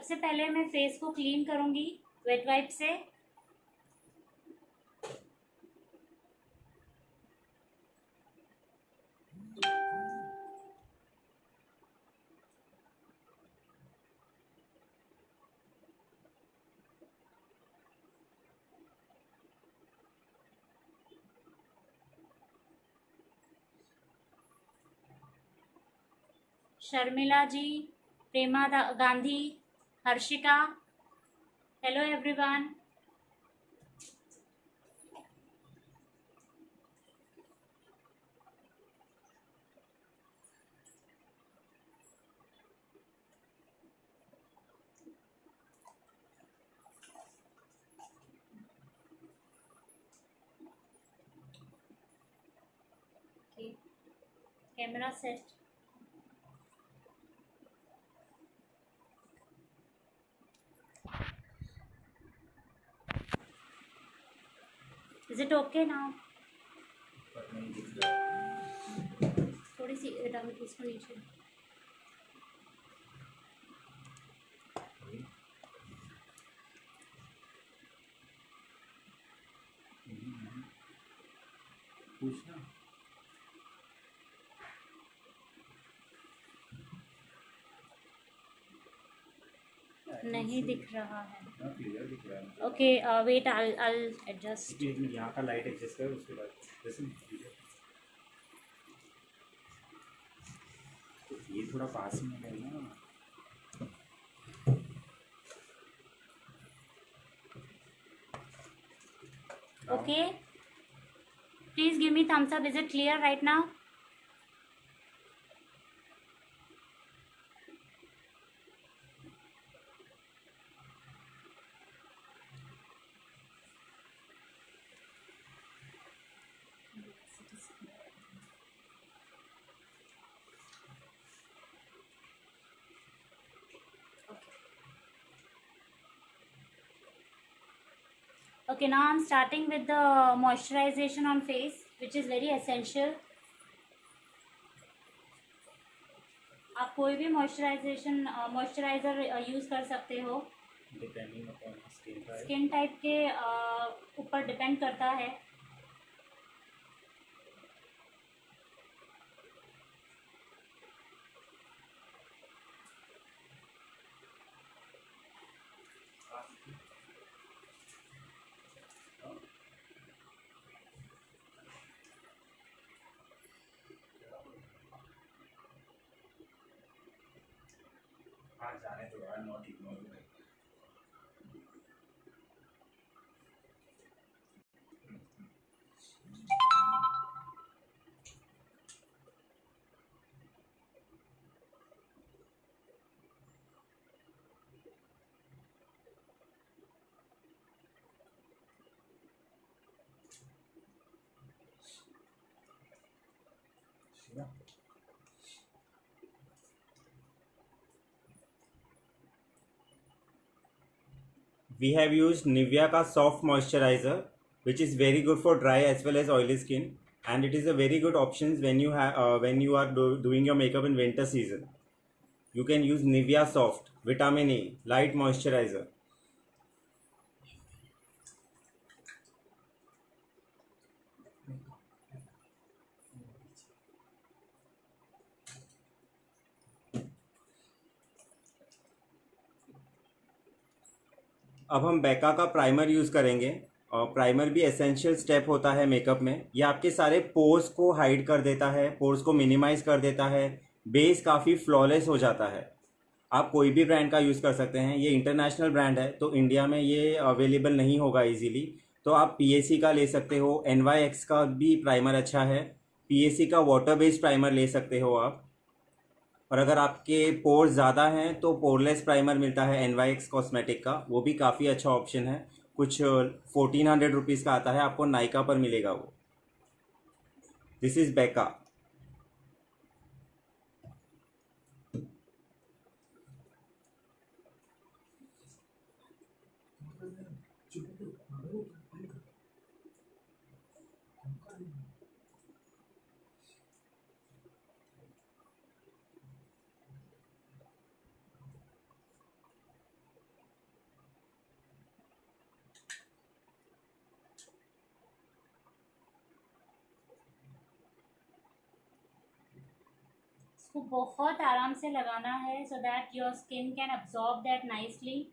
सबसे पहले मैं फेस को क्लीन करूंगी वेट वाइप से। Sharmila ji, Prema Gandhi, Harshika, hello everyone. Camera set. Is it okay now? थोड़ी सी डाउन इसको नीचे। पूछना नहीं दिख रहा है। क्लियर दिख रहा है। Okay wait, I'll adjust. यहाँ का लाइट एडजस्ट कर, उसके बाद जैसे ये थोड़ा पास में है ना। Okay, please give me thumbs up. Is it clear right now? Okay, now I'm starting with the moisturization on face, which is very essential. आप कोई भी मॉइस्चराइजर यूज़ कर सकते हो, डिपेंडिंग अपॉन स्किन टाइप के ऊपर डिपेंड करता है। जाने तो यार, not ignore. We have used Nivea का soft moisturizer, which is very good for dry as well as oily skin, and it is a very good option when you have when you are doing your makeup in winter season. You can use Nivea Soft Vitamin E Light Moisturizer. अब हम बेका का primer use करेंगे, और primer भी essential step होता है makeup में। ये आपके सारे पोर्स को हाइड कर देता है, पोर्स को मिनिमाइज कर देता है, बेस काफ़ी फ्लॉलेस हो जाता है। आप कोई भी ब्रांड का यूज़ कर सकते हैं, ये इंटरनेशनल ब्रांड है तो इंडिया में ये अवेलेबल नहीं होगा इजीली, तो आप पीएसी का ले सकते हो। NYX का भी प्राइमर अच्छा है, पीएसी का वाटर बेस्ड प्राइमर ले सकते हो आप। और अगर आपके पोर्स ज़्यादा हैं तो पोरलेस प्राइमर मिलता है NYX कॉस्मेटिक का, वो भी काफ़ी अच्छा ऑप्शन है। कुछ 1400 रुपीज़ का आता है, आपको नाइका पर मिलेगा वो। दिस इज़ बेका। इसको बहुत आराम से लगाना है so that your skin can absorb that nicely.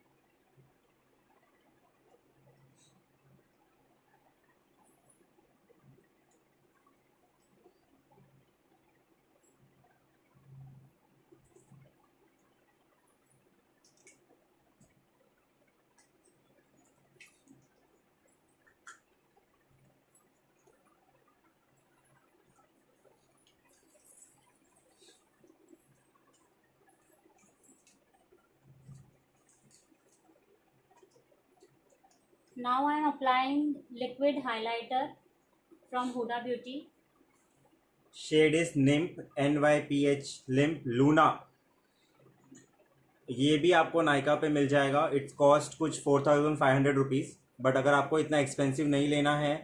Now I am applying liquid highlighter from Huda Beauty. Shade is nymph NYPH limp luna. ये भी आपको नायका पे मिल जाएगा. इट्स कॉस्ट कुछ 4500 रुपीज़. बट अगर आपको इतना एक्सपेंसिव नहीं लेना है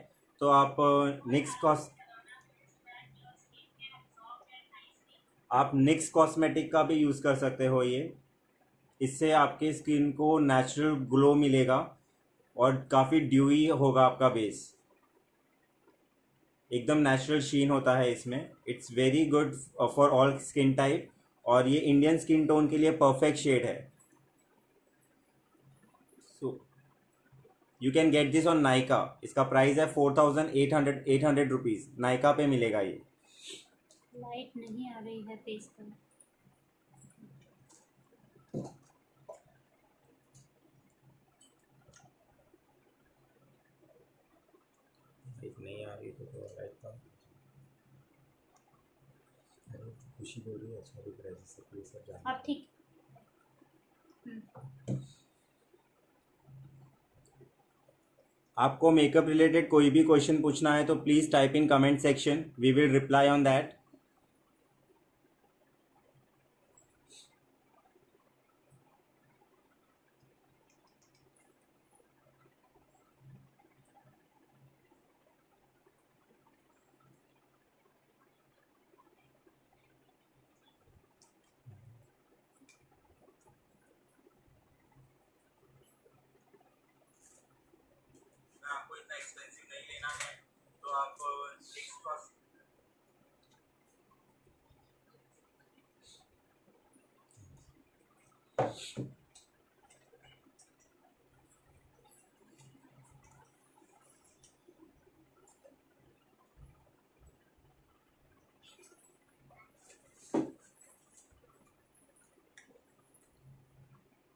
तो आप निक्स कॉस्मेटिक का भी यूज़ कर सकते हो. ये इससे आपकी स्किन को नेचुरल ग्लो मिलेगा और काफ़ी ड्यूई होगा आपका बेस. एकदम नेचुरल शीन होता है इसमें. It's very good for all skin type और ये इंडियन स्किन टोन के लिए परफेक्ट शेड है. So you can get this on Nykaa. इसका प्राइस है 4800 रुपीज़. नायका पे मिलेगा ये. लाइट नहीं आ रही है फेस पर. नहीं आ रही तो लाइट का खुशी बोल रही है. अच्छा दिख रहा है जिससे प्लीज सब जान. अब ठीक. आपको मेकअप रिलेटेड कोई भी क्वेश्चन पूछना है तो please type in comment section. We will reply on that. आपको इतना एक्सपेंसिव नहीं लेना है तो आप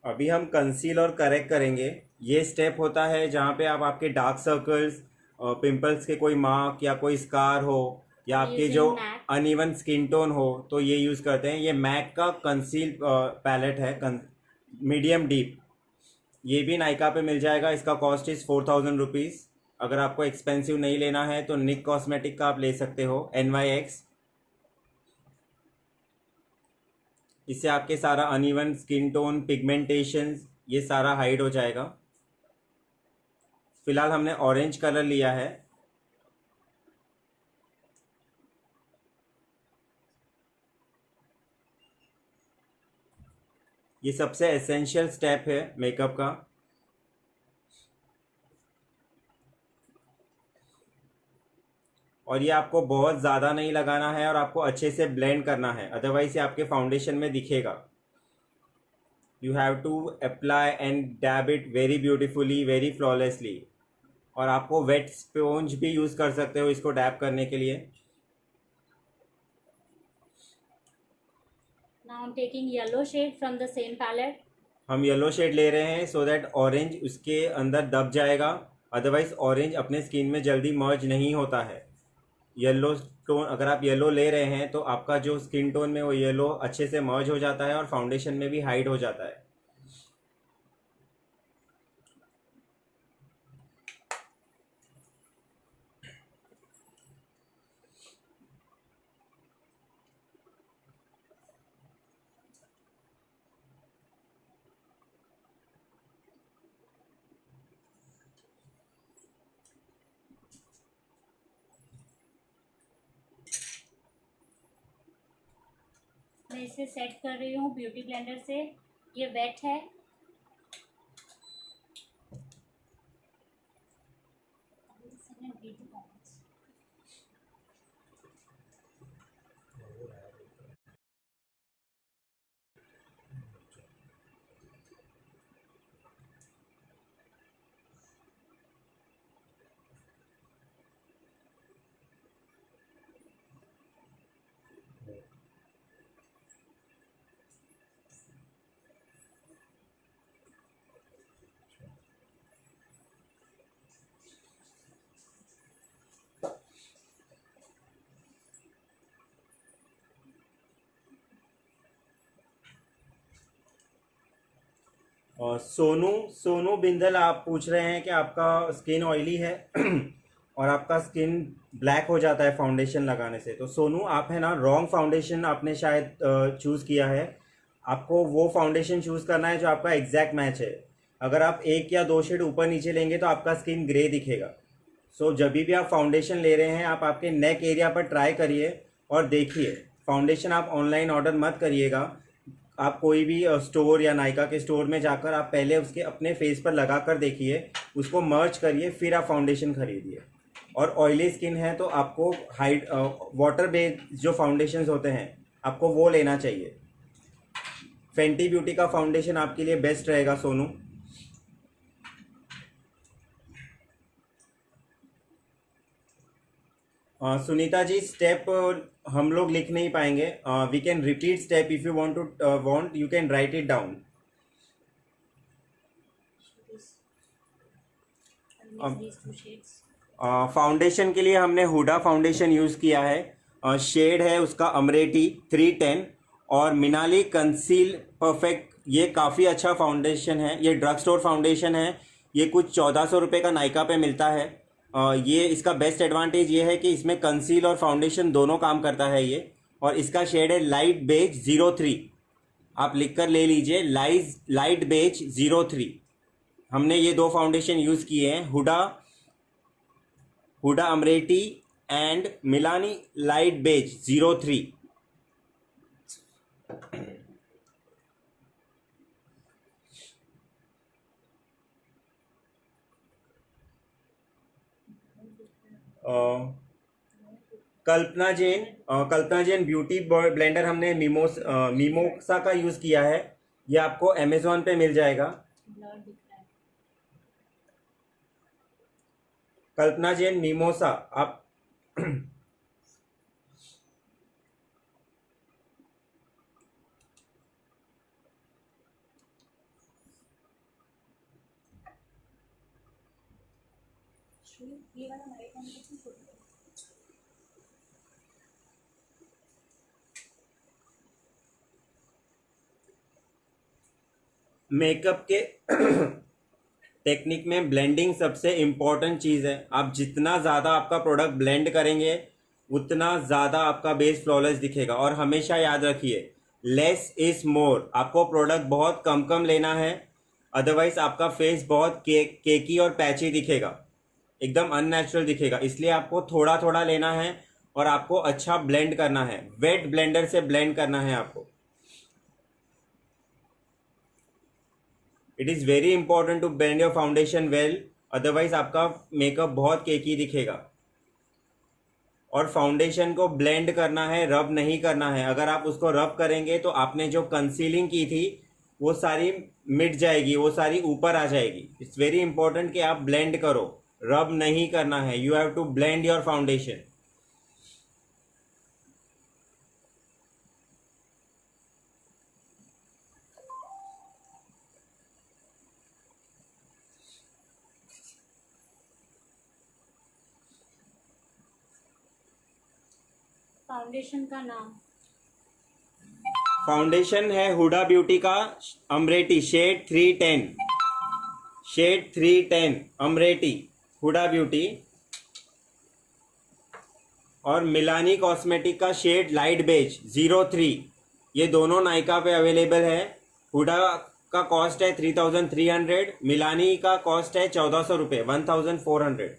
अभी हम कंसील और करेक्ट करेंगे. ये स्टेप होता है जहाँ पे आप आपके डार्क सर्कल्स, पिंपल्स के कोई मार्क या कोई स्कार हो या आपके जो Using MAC. Uneven skin tone हो तो ये यूज़ करते हैं. ये मैक का कंसील पैलेट है, मीडियम डीप. ये भी नायका पे मिल जाएगा. इसका कॉस्ट इज़ 4000 रुपीज़. अगर आपको एक्सपेंसिव नहीं लेना है तो निक कॉस्मेटिक का आप ले सकते हो NYX. इससे आपके सारा अनइवन स्किन टोन, पिगमेंटेशन, ये सारा हाइड हो जाएगा. फिलहाल हमने ऑरेंज कलर लिया है. ये सबसे एसेंशियल स्टेप है मेकअप का. और ये आपको बहुत ज़्यादा नहीं लगाना है और आपको अच्छे से ब्लेंड करना है, अदरवाइज ये आपके फाउंडेशन में दिखेगा. You have to apply and dab it very beautifully, very flawlessly. और आपको वेट स्पॉन्ज भी यूज़ कर सकते हो इसको डैब करने के लिए. Now I'm taking yellow shade from the same palette. हम येलो शेड ले रहे हैं सो दैट ऑरेंज उसके अंदर दब जाएगा. अदरवाइज ऑरेंज अपने स्किन में जल्दी मर्ज नहीं होता है. येलो टोन, अगर आप येलो ले रहे हैं तो आपका जो स्किन टोन में वो येलो अच्छे से मर्ज हो जाता है और फाउंडेशन में भी हाइड हो जाता है. मैं इसे सेट कर रही हूँ ब्यूटी ब्लेंडर से. ये वेट है. और सोनू सोनू बिंदल, आप पूछ रहे हैं कि आपका स्किन ऑयली है और आपका स्किन ब्लैक हो जाता है फाउंडेशन लगाने से। तो सोनू, आप है ना रॉन्ग फाउंडेशन आपने शायद चूज़ किया है। आपको वो फाउंडेशन चूज़ करना है जो आपका एग्जैक्ट मैच है। अगर आप एक या दो शेड ऊपर नीचे लेंगे तो आपका स्किन ग्रे दिखेगा। सो जब भी आप फाउंडेशन ले रहे हैं, आप आपके नेक एरिया पर ट्राई करिए और देखिए। फाउंडेशन आप ऑनलाइन ऑर्डर मत करिएगा। आप कोई भी स्टोर या नायका के स्टोर में जाकर आप पहले उसके अपने फेस पर लगा कर देखिए, उसको मर्ज करिए, फिर आप फाउंडेशन खरीदिए। और ऑयली स्किन है तो आपको हाइड वाटर बेस्ड जो फाउंडेशंस होते हैं आपको वो लेना चाहिए। फेंटी ब्यूटी का फाउंडेशन आपके लिए बेस्ट रहेगा सोनू। सुनीता जी, स्टेप हम लोग लिख नहीं पाएंगे। We can repeat step if you want you can write it down. These two shades. Foundation के लिए हमने हुडा फाउंडेशन यूज़ किया है। शेड है उसका अमरेटी 310 और मिनाली कंसील परफेक्ट। ये काफ़ी अच्छा फाउंडेशन है, ये ड्रग स्टोर फाउंडेशन है। ये कुछ 1400 रुपये का नायका पे मिलता है। ये इसका बेस्ट एडवांटेज ये है कि इसमें कंसील और फाउंडेशन दोनों काम करता है ये। और इसका शेड है लाइट बेज 03। आप लिख कर ले लीजिए, लाइट बेज 03। हमने ये दो फाउंडेशन यूज़ किए हैं, हुडा अमरेटी and Milani light beige 03। Kalpana Jain beauty blender हमने मीमोसा का यूज़ किया है। ये आपको अमेजोन पे मिल जाएगा। Blur दिख रहा है. कल्पना जैन मीमोसा, आप ये वाला हमारे कॉम्बिनेशन छोड़ दो. मेकअप के टेक्निक में ब्लेंडिंग सबसे इम्पॉर्टेंट चीज़ है। आप जितना ज़्यादा आपका प्रोडक्ट ब्लेंड करेंगे उतना ज़्यादा आपका बेस फ्लॉलेस दिखेगा। और हमेशा याद रखिए, लेस इज़ मोर। आपको प्रोडक्ट बहुत कम कम लेना है, अदरवाइज आपका फेस बहुत केकी और पैची दिखेगा, एकदम अननेचुरल दिखेगा। इसलिए आपको थोड़ा थोड़ा लेना है और आपको अच्छा ब्लेंड करना है। वेट ब्लेंडर से ब्लेंड करना है आपको। It is very important to blend your foundation well, otherwise आपका मेकअप बहुत केकी दिखेगा। और फाउंडेशन को ब्लेंड करना है, रब नहीं करना है। अगर आप उसको रब करेंगे तो आपने जो कंसीलिंग की थी वो सारी मिट जाएगी, वो सारी ऊपर आ जाएगी। इट्स वेरी इंपॉर्टेंट कि आप ब्लेंड करो, रब नहीं करना है। You have to blend your foundation. Foundation का नाम फाउंडेशन है हुडा ब्यूटी का amaretti shade 310, shade 310 amaretti Huda Beauty. और मिलानी कॉस्मेटिक का शेड लाइट बेज 03। ये दोनों नायका पे अवेलेबल है। हुडा का कॉस्ट है 3300, मिलानी का कॉस्ट है 1400 रुपये, 1400।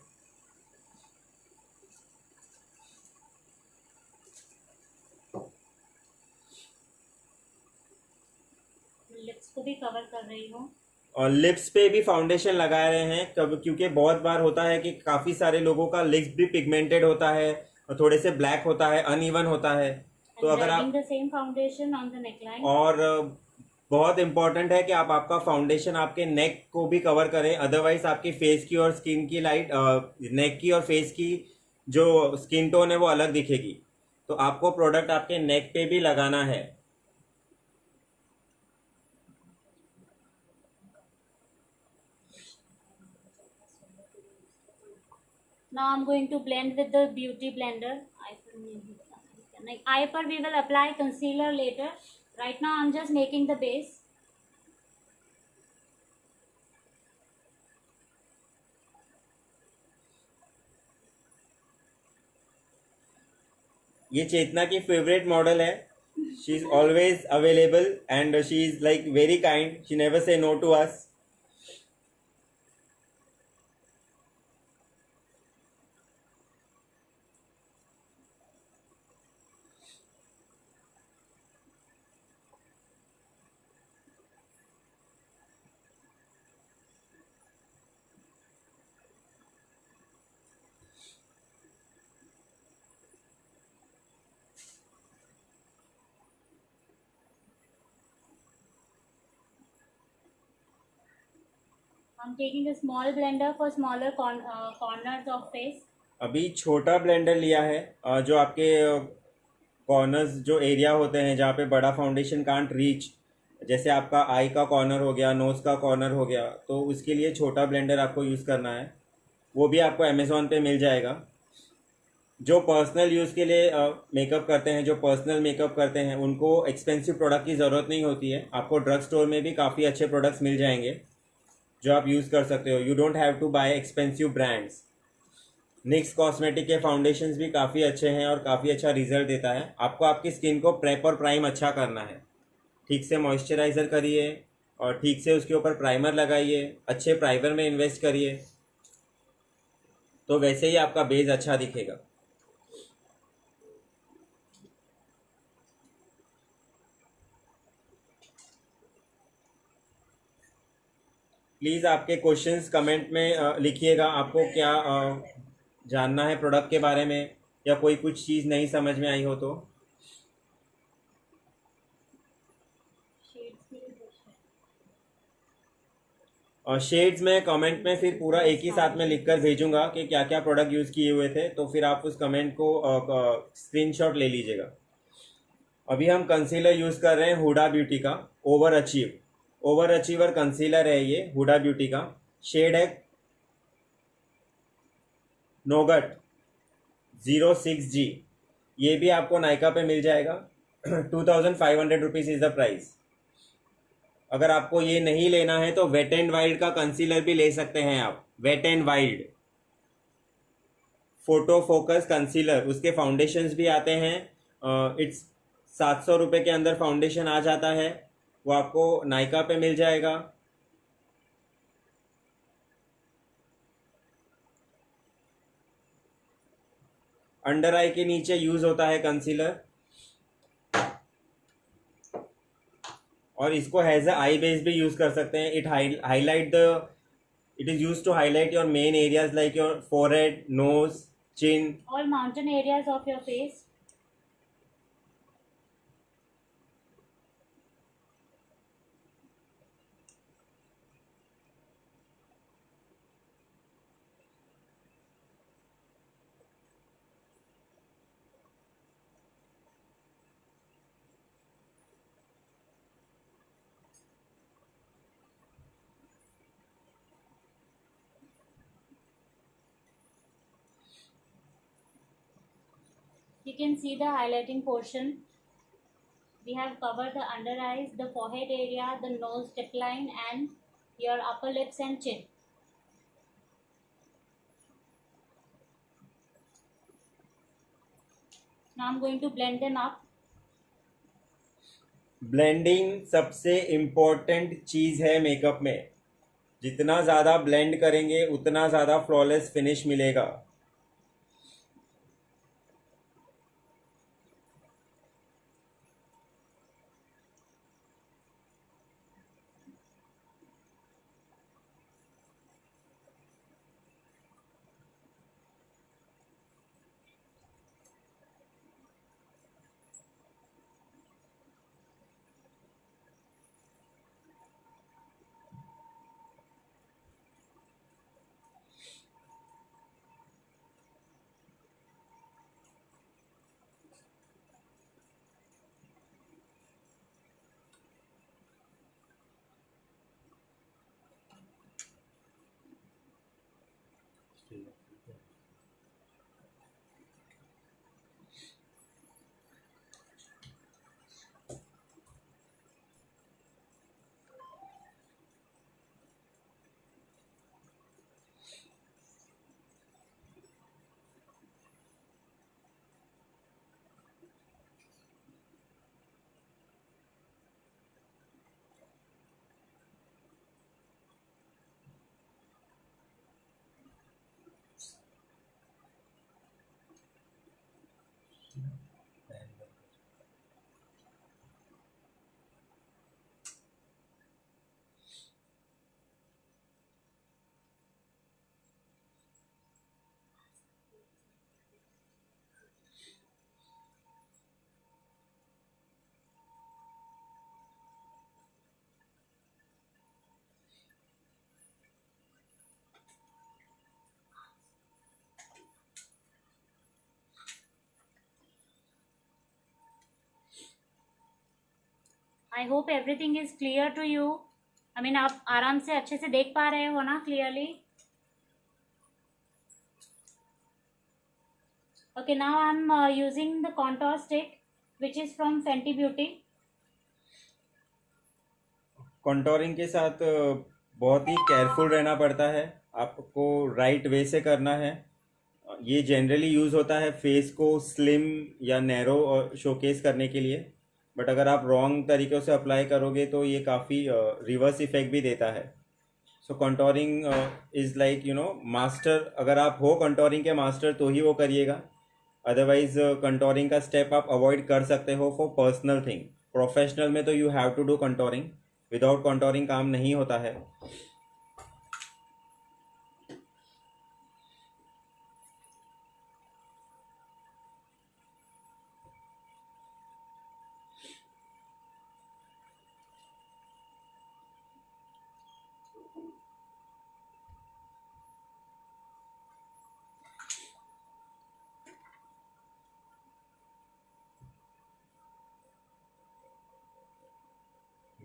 लिप्स को भी कवर कर रही हूँ. और लिप्स पे भी फाउंडेशन लगा रहे हैं कब, क्योंकि बहुत बार होता है कि काफ़ी सारे लोगों का लिप्स भी पिगमेंटेड होता है और थोड़े से ब्लैक होता है, अनइवन होता है। तो अगर आप the same foundation on the neckline. और बहुत इंपॉर्टेंट है कि आप आपका फाउंडेशन आपके नेक को भी कवर करें, अदरवाइज आपकी फेस की और स्किन की लाइट नेक की और फेस की जो स्किन टोन है वो अलग दिखेगी। तो आपको प्रोडक्ट आपके नेक पे भी लगाना है। Now I'm going to blend with the beauty blender. Eye पर we will apply concealer later. Right now I'm just making the base. ये चेतना की फेवरेट मॉडल है. She is always available and she is like very kind. She never say no to us. I'm taking a small blender for smaller corners of face. अभी छोटा blender लिया है जो आपके corners जो एरिया होते हैं जहाँ पे बड़ा फाउंडेशन कांट रीच, जैसे आपका आई का कॉर्नर हो गया, नोज़ का कॉर्नर हो गया, तो उसके लिए छोटा ब्लेंडर आपको यूज़ करना है. वो भी आपको अमेज़ॉन पे मिल जाएगा. जो पर्सनल यूज़ के लिए मेकअप करते हैं, जो पर्सनल मेकअप करते हैं, उनको एक्सपेंसिव प्रोडक्ट की ज़रूरत नहीं होती है. आपको ड्रग स्टोर में भी काफ़ी अच्छे प्रोडक्ट्स मिल जाएंगे जो आप यूज़ कर सकते हो. You don't have to buy expensive brands. NYX cosmetic के फाउंडेशंस भी काफ़ी अच्छे हैं और काफ़ी अच्छा रिजल्ट देता है. आपको आपकी स्किन को प्रेप और प्राइम अच्छा करना है. ठीक से मॉइस्चराइज़र करिए और ठीक से उसके ऊपर प्राइमर लगाइए. अच्छे प्राइमर में इन्वेस्ट करिए तो वैसे ही आपका बेस अच्छा दिखेगा. प्लीज़ आपके क्वेश्चंस कमेंट में लिखिएगा. आपको क्या जानना है प्रोडक्ट के बारे में, या कोई कुछ चीज़ नहीं समझ में आई हो तो. Shades के लिए पूछना है. और शेड्स में कमेंट में फिर पूरा एक ही साथ में लिखकर भेजूंगा कि क्या क्या प्रोडक्ट यूज़ किए हुए थे, तो फिर आप उस कमेंट को स्क्रीनशॉट ले लीजिएगा. अभी हम कंसीलर यूज़ कर रहे हैं हुडा ब्यूटी का ओवर अचीवर कंसीलर है ये हुडा ब्यूटी का. शेड है नोगट 06G. ये भी आपको नायका पे मिल जाएगा. 2500 रुपीज़ इज़ द प्राइस. अगर आपको ये नहीं लेना है तो वेट एंड वाइल्ड का कंसीलर भी ले सकते हैं आप. Wet and wild photo focus concealer, उसके फाउंडेशंस भी आते हैं. इट्स 700 रुपये के अंदर फाउंडेशन आ जाता है. वो आपको नायका पे मिल जाएगा. अंडर आई के नीचे यूज़ होता है कंसीलर और इसको हैज़ अ आई बेस भी यूज़ कर सकते हैं. It is use to highlight your main areas like your forehead, nose, chin. All mountain areas of your face. You can see the highlighting portion. We have covered the under eyes, the forehead area, the nose tip line, and your upper lips and chin. Now I'm going to blend them up. Blending सबसे important चीज़ है makeup में. जितना ज़्यादा blend करेंगे उतना ज़्यादा flawless finish मिलेगा. I hope everything is clear to you. I mean आप आराम से अच्छे से देख पा रहे हो ना clearly. Okay, now I'm using the contour stick which is from Fenty Beauty. Contouring के साथ बहुत ही केयरफुल रहना पड़ता है. आपको राइट वे से करना है. ये जनरली यूज़ होता है फेस को स्लिम या नैरो शोकेस करने के लिए. बट अगर आप रॉन्ग तरीक़ों से अप्लाई करोगे तो ये काफ़ी रिवर्स इफेक्ट भी देता है. सो कंटोरिंग इज़ लाइक मास्टर. अगर आप हो कंटोरिंग के मास्टर तो ही वो करिएगा. अदरवाइज कंटोरिंग का स्टेप आप अवॉइड कर सकते हो फॉर पर्सनल थिंग. प्रोफेशनल में तो you have to do contouring. Without contouring काम नहीं होता है.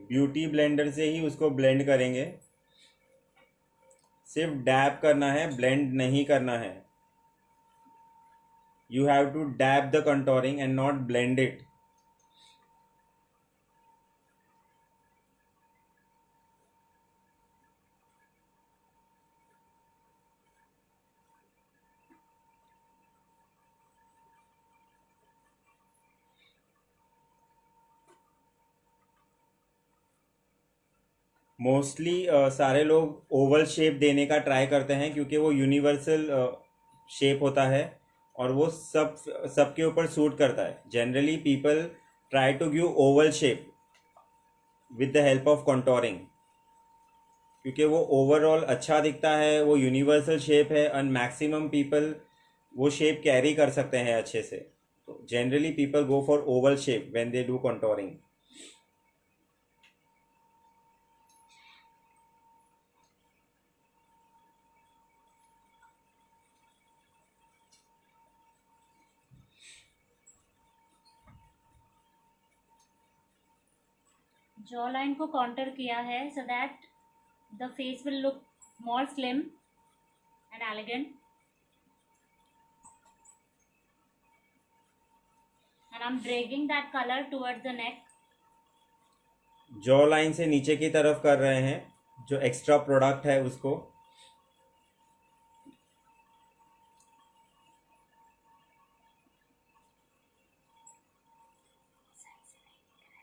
ब्यूटी ब्लेंडर से ही उसको ब्लेंड करेंगे. सिर्फ डैब करना है, ब्लेंड नहीं करना है. You have to dab the contouring and not blend it. Mostly सारे लोग ओवल शेप देने का ट्राई करते हैं क्योंकि वो यूनिवर्सल शेप होता है और वो सबके ऊपर सूट करता है. Generally people try to give oval shape with the help of contouring क्योंकि वो ओवरऑल अच्छा दिखता है. वो यूनिवर्सल शेप है एंड मैक्सिमम पीपल वो शेप कैरी कर सकते हैं अच्छे से. तो generally people go for oval shape when they do contouring. Jaw line को काउंटर किया है so that the face will look more slim and elegant. And I'm dragging that color towards the neck. Jaw line से नीचे की तरफ कर रहे हैं. जो एक्स्ट्रा प्रोडक्ट है उसको.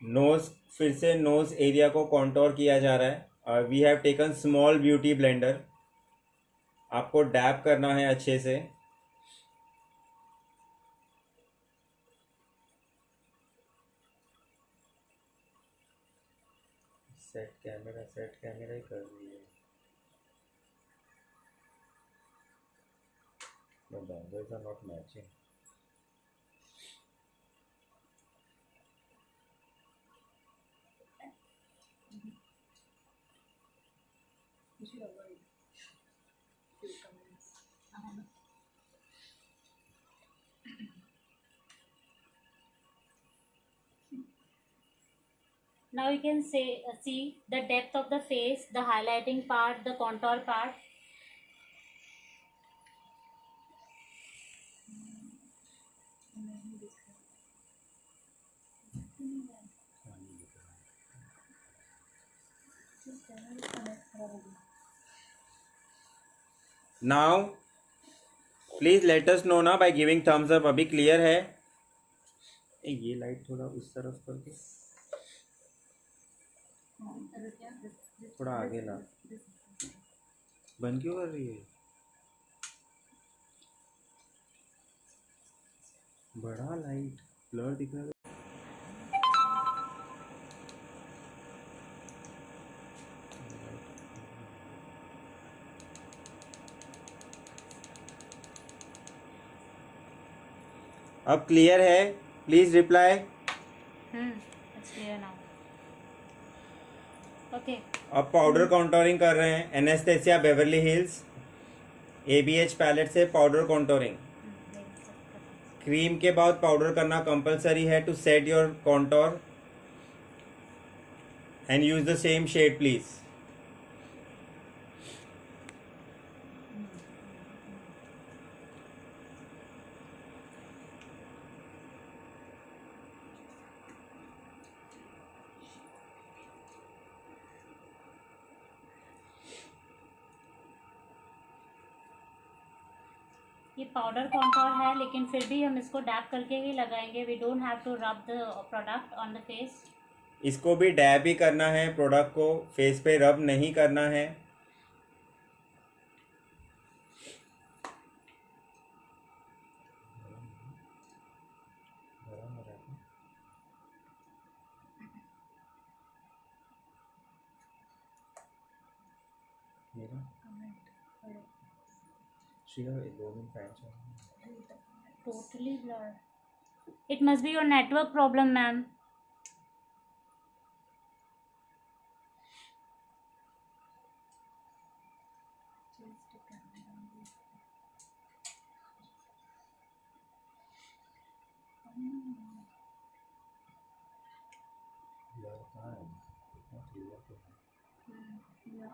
नोज, फिर से नोज एरिया को कॉन्टोर किया जा रहा है. We have taken small beauty blender. आपको डैप करना है अच्छे से. सेट कैमरा ही कर रही है. The bangles are not matching. You should avoid few comments. Now you can see the depth of the face, the highlighting part, the contour part. Now please let us know ना by giving Thums up. अभी clear है. ये light थोड़ा उस तरफ करके थोड़ा आगे ला. बंद क्यों कर रही है? बड़ा लाइट ब्लर दिख रहा है. अब क्लियर है? Please reply. It's clear now. Okay. अब पाउडर कॉन्टोरिंग कर रहे हैं. Anastasia Beverly Hills ABH palette से पाउडर कॉन्टोरिंग. क्रीम के बाद पाउडर करना कंपलसरी है to set your contour. and use the same shade please. ये पाउडर कॉन्टोर है, लेकिन फिर भी हम इसको डैप करके ही लगाएंगे. We don't have to rub the product on the face. इसको भी डैब ही करना है, प्रोडक्ट को फेस पे रब नहीं करना है. Totally blur. It must be your network problem, ma'am. Yeah.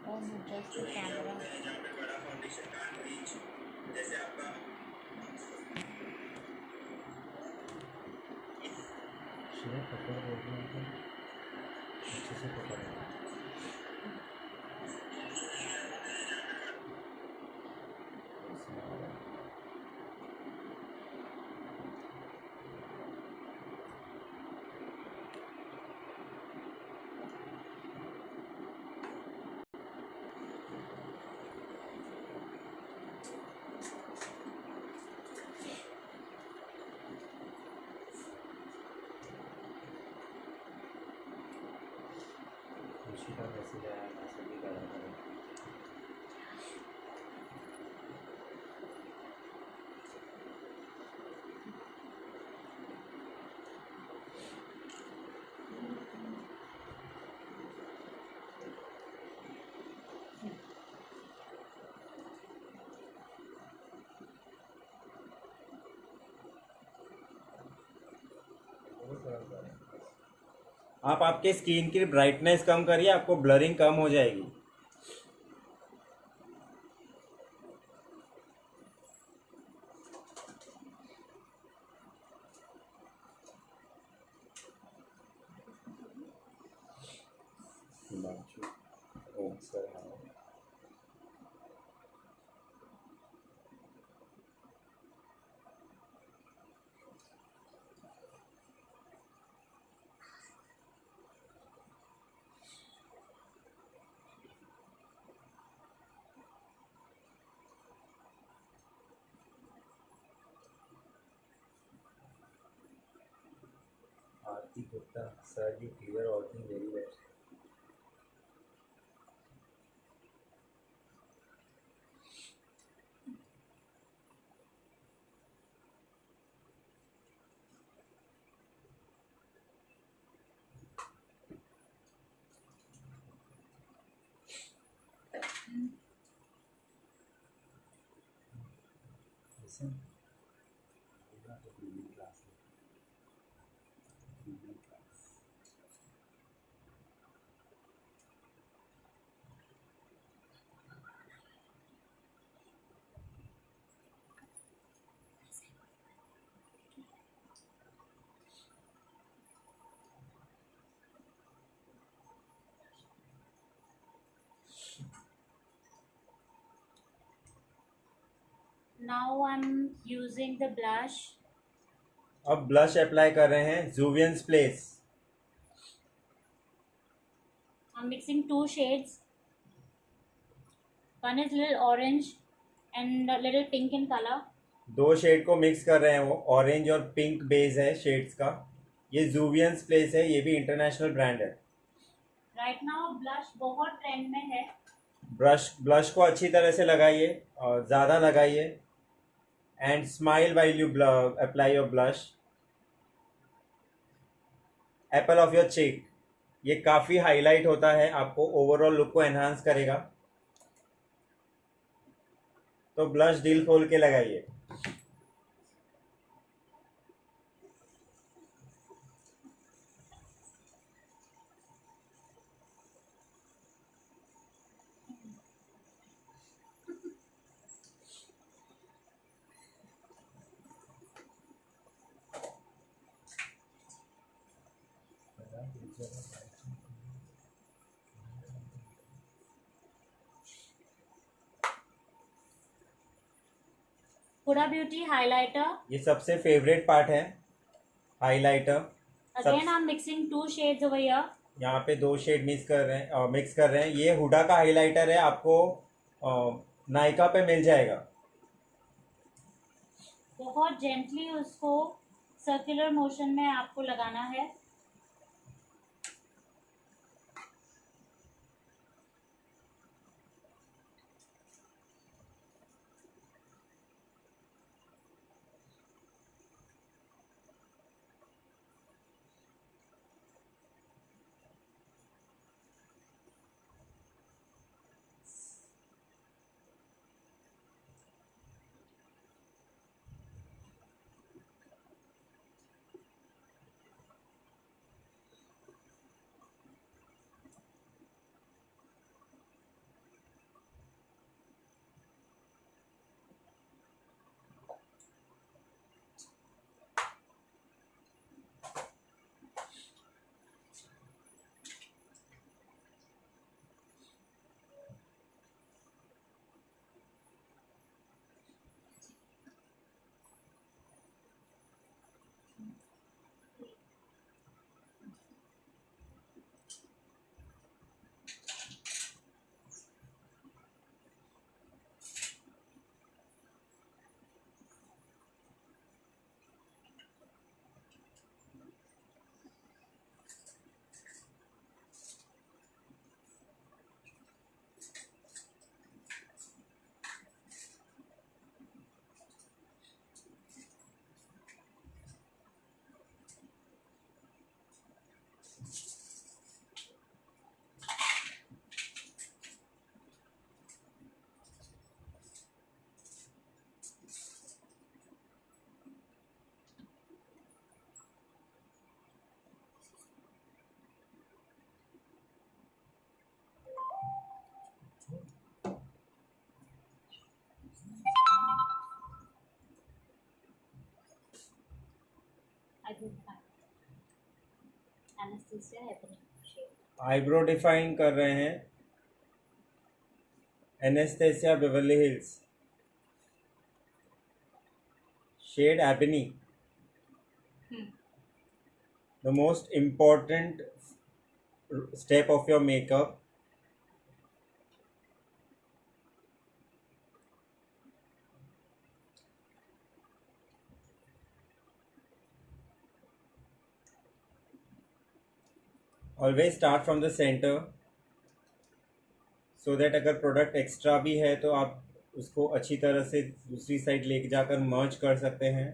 Oh, just the camera. आप आपके स्किन की ब्राइटनेस कम करिए, आपको ब्लरिंग कम हो जाएगी. Aarti Gupta sir ji, clear working very well. Listen. Now I'm using the blush. अब ब्लश अप्लाई कर रहे हैं, जुवियंस place. I'm mixing two shades. One is little orange and a little pink in color. दो शेड को मिक्स कर रहे हैं, वो ऑरेंज और पिंक बेस है शेड्स का. ये जुवियंस प्लेस है, ये भी इंटरनेशनल ब्रांड है. Right now blush बहुत ट्रेंड में है. ब्लश को अच्छी तरह से लगाइए और ज़्यादा लगाइए and smile while you apply your blush. Apple of your cheek, ये काफ़ी हाईलाइट होता है, आपको ओवरऑल लुक को एनहांस करेगा. तो ब्लश दिल खोल के लगाइए. Huda Beauty highlighter. ये सबसे फेवरेट पार्ट है, highlighter. Again, I'm mixing 2 shades over here. यहाँ पे 2 शेड मिक्स कर रहे हैं. ये हुडा का हाइलाइटर है, आपको नायका पे मिल जाएगा. बहुत जेंटली उसको सर्कुलर मोशन में आपको लगाना है. आईब्रो डिफाइन कर रहे हैं Anastasia Beverly Hills, shade ebony. The most important step of your makeup. Always start from the centre so that अगर प्रोडक्ट एक्स्ट्रा भी है तो आप उसको अच्छी तरह से दूसरी साइड लेके जाकर मर्ज कर सकते हैं.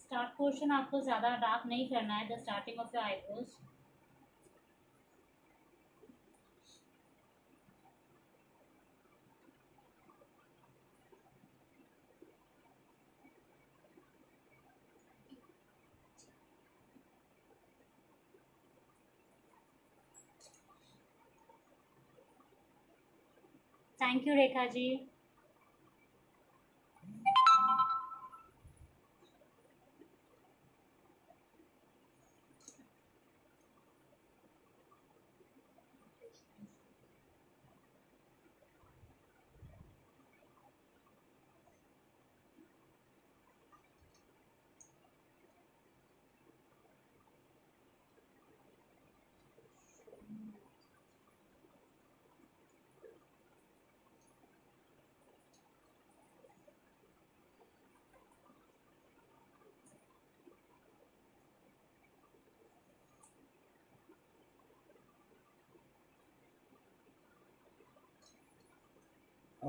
स्टार्ट पोर्शन आपको ज़्यादा डार्क नहीं करना है, the starting of your eyebrows. Thank you Rekha ji.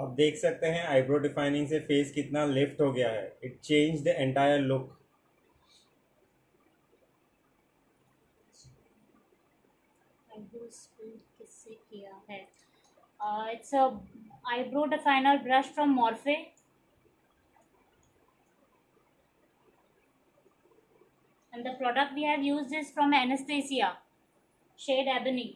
आप देख सकते हैं आईब्रो डिफाइनिंग से फेस कितना लिफ्ट हो गया है. It change the entire look. Eyebrows किससे किया है? It's a eyebrow definer brush from Morphe. And the product we have used is from Anastasia, shade Ebony.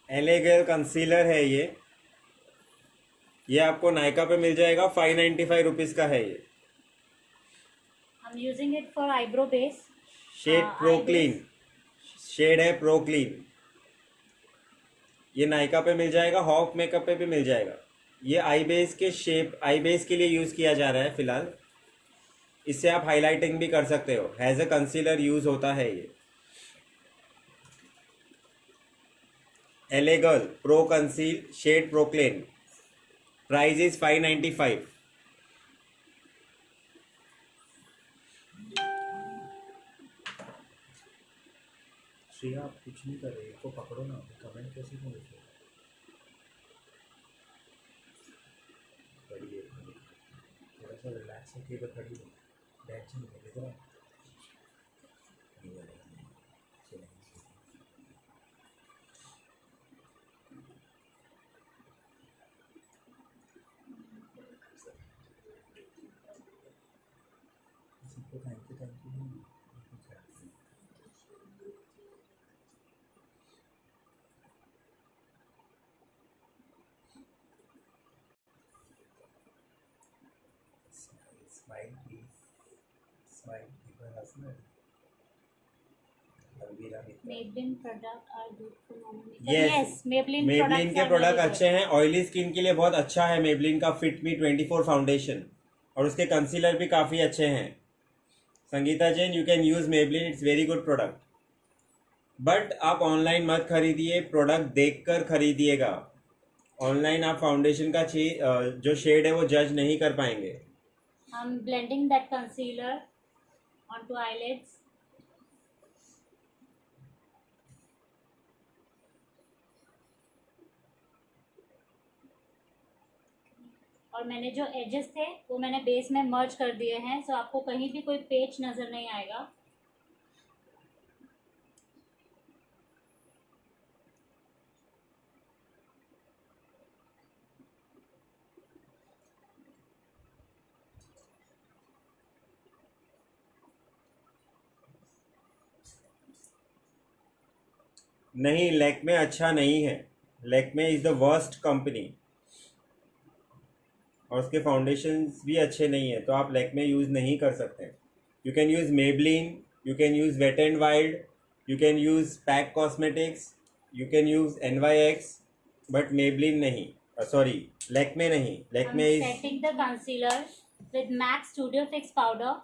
LA girl concealer है ये आपको नायका पे मिल जाएगा. 595 रुपीज़ का है ये. I'm using it for eyebrow base. Shade pro eye clean. base. Shade है pro clean. ये नायका पे मिल जाएगा. हॉक मेकअप पे भी मिल जाएगा. ये आई बेस के शेप आई बेस के लिए यूज़ किया जा रहा है फिलहाल. इससे आप हाईलाइटिंग भी कर सकते हो. एज अ कंसीलर यूज़ होता है ये. LA girl pro conceal shade प्रोक्लेन. Price is 595. श्रेया आप कुछ नहीं कर रहे. इसको पकड़ो ना. कमेंट कैसे करोगे? खड़ी है. थोड़ा सा रिलैक्स होके तो खड़ी हो. टेंशन नहीं लेते. Thank you. Smile please. Smile. People hustle. Alvira Maybelline product are good for normal makeup. Yes. Yes, Maybelline Maybelline products के are प्रोडक्ट very अच्छे हैं. ऑयली स्किन के लिए बहुत अच्छा है मेबलिन का फिट मी 24 फाउंडेशन. और उसके कंसीलर भी काफ़ी अच्छे हैं. Sangeeta Jain you can use Maybelline. It's very good product. But आप ऑनलाइन मत खरीदिए. प्रोडक्ट देखकर खरीदिएगा. ऑनलाइन आप फाउंडेशन का जो शेड है वो जज नहीं कर पाएंगे. good. I'm blending that concealer onto eyelids. और मैंने जो एजेस थे वो मैंने बेस में मर्ज कर दिए हैं, सो आपको कहीं भी कोई पेच नज़र नहीं आएगा. नहीं, लैक्मे अच्छा नहीं है. Lakme is the worst company. और उसके फाउंडेशंस भी अच्छे नहीं है. तो आप लैक्मे यूज़ नहीं कर सकते. You can use Maybelline. You can use wet and wild. You can use PAC cosmetics. You can use NYX. But Maybelline नहीं. सॉरी, लैक्मे नहीं. I'm Lakme is setting the concealer with MAC Studio Fix powder.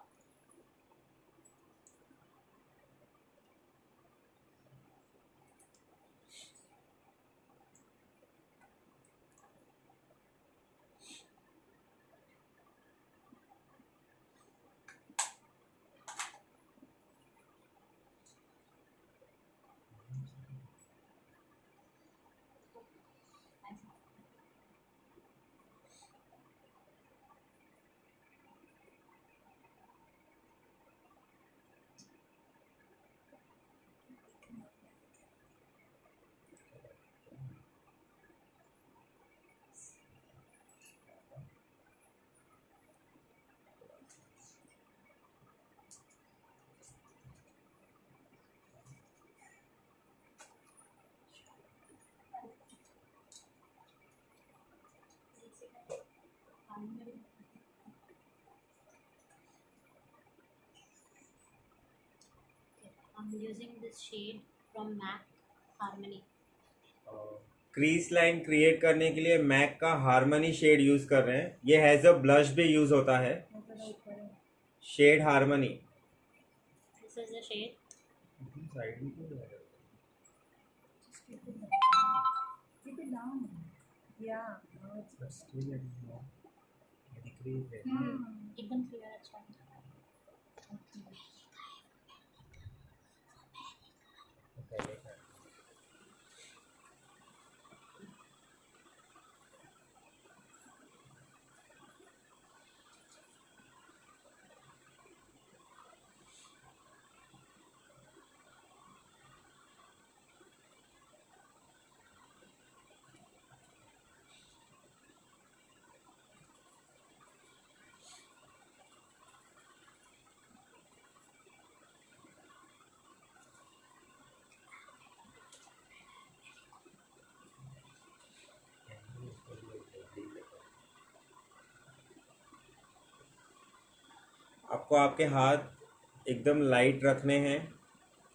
using this shade from MAC Harmony. Crease line create करने के लिए Mac का harmony shade use कर रहे हैं. ये हैज अ ब्लश भी यूज होता है, shade harmony. This is the shade. Side में क्यों लगा? Keep it down. Yeah. Now it's एकदम क्लियर अच्छा है. आपको आपके हाथ एकदम लाइट रखने हैं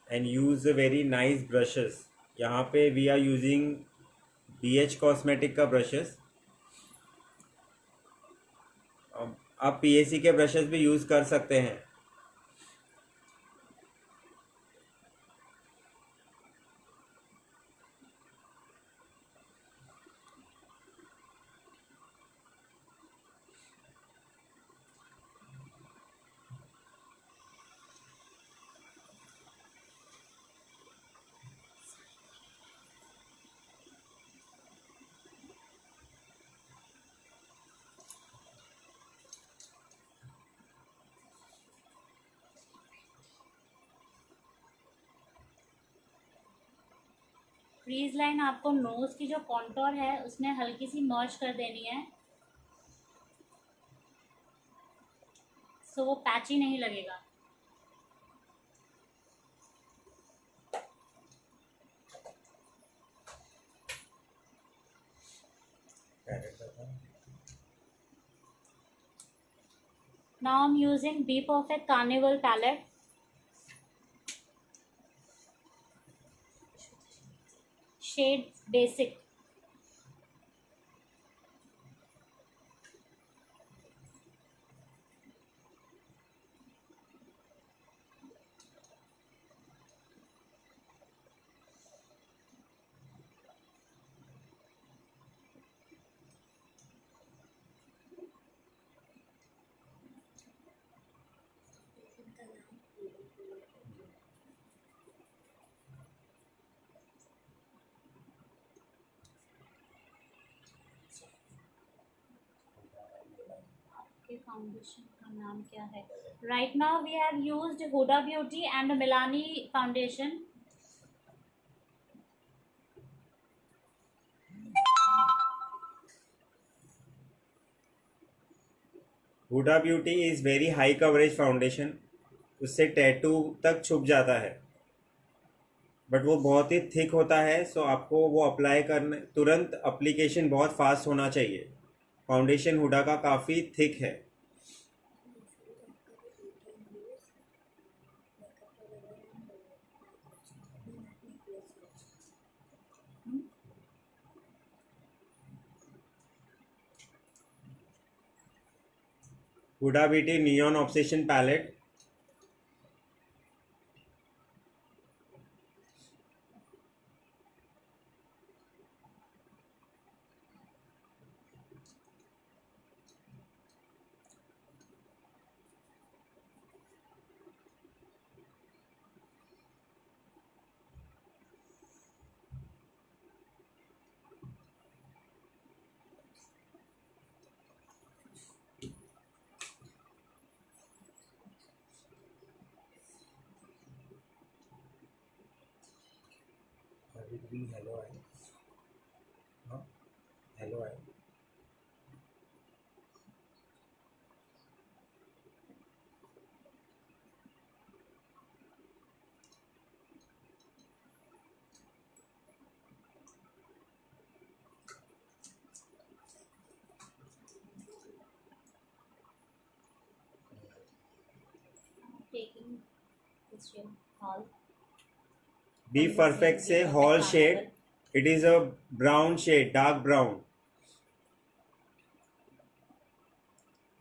and use very nice brushes. यहाँ पे we are using BH cosmetic का ब्रशेस. आप PAC के ब्रशेस भी यूज़ कर सकते हैं. क्रीज लाइन आपको नोज की जो कॉन्टोर है उसमें हल्की सी मर्ज कर देनी है, सो वो पैची नहीं लगेगा. Now I'm using Be Perfect Carnival palette. Shade Basic. Foundation का नाम क्या है? Right now we have used Huda beauty and Milani foundation. Huda beauty is very high coverage foundation. उससे टैटू तक छुप जाता है, बट वो बहुत ही थिक होता है. सो आपको वो अप्लाई करने तुरंत अप्लीकेशन बहुत फास्ट होना चाहिए. फाउंडेशन हुडा का काफ़ी थिक है. Huda beauty neon obsession palette. Hello है. हाँ हेलो है. Taking this all. B perfect से हॉल shade, it is a brown shade, dark brown.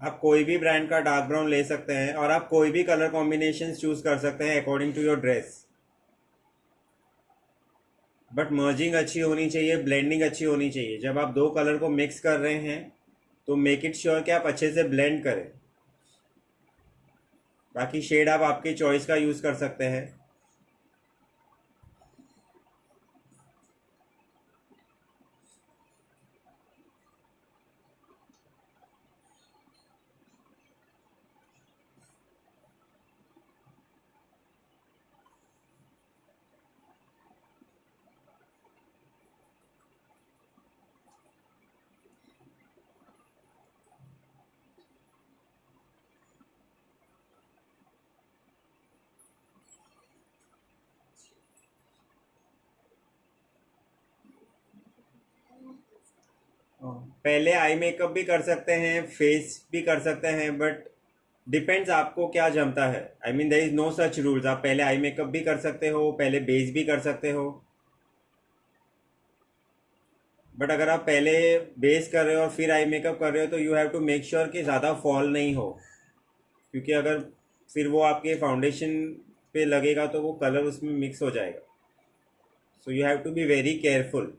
आप कोई भी ब्रांड का डार्क ब्राउन ले सकते हैं और आप कोई भी कलर कॉम्बिनेशन चूज कर सकते हैं according to your dress. But merging अच्छी होनी चाहिए, ब्लेंडिंग अच्छी होनी चाहिए। जब आप दो कलर को मिक्स कर रहे हैं तो मेक इट श्योर कि आप अच्छे से ब्लेंड करें। बाकी शेड आप आपकी चॉइस का यूज़ कर सकते हैं। पहले आई मेकअप भी कर सकते हैं, फेस भी कर सकते हैं, बट डिपेंड्स आपको क्या जमता है। I mean there is no such rules. आप पहले आई मेकअप भी कर सकते हो, पहले बेस भी कर सकते हो। बट अगर आप पहले बेस कर रहे हो और फिर आई मेकअप कर रहे हो तो you have to make sure कि ज़्यादा फॉल नहीं हो, क्योंकि अगर फिर वो आपके फाउंडेशन पे लगेगा तो वो कलर उसमें मिक्स हो जाएगा। So you have to be very careful.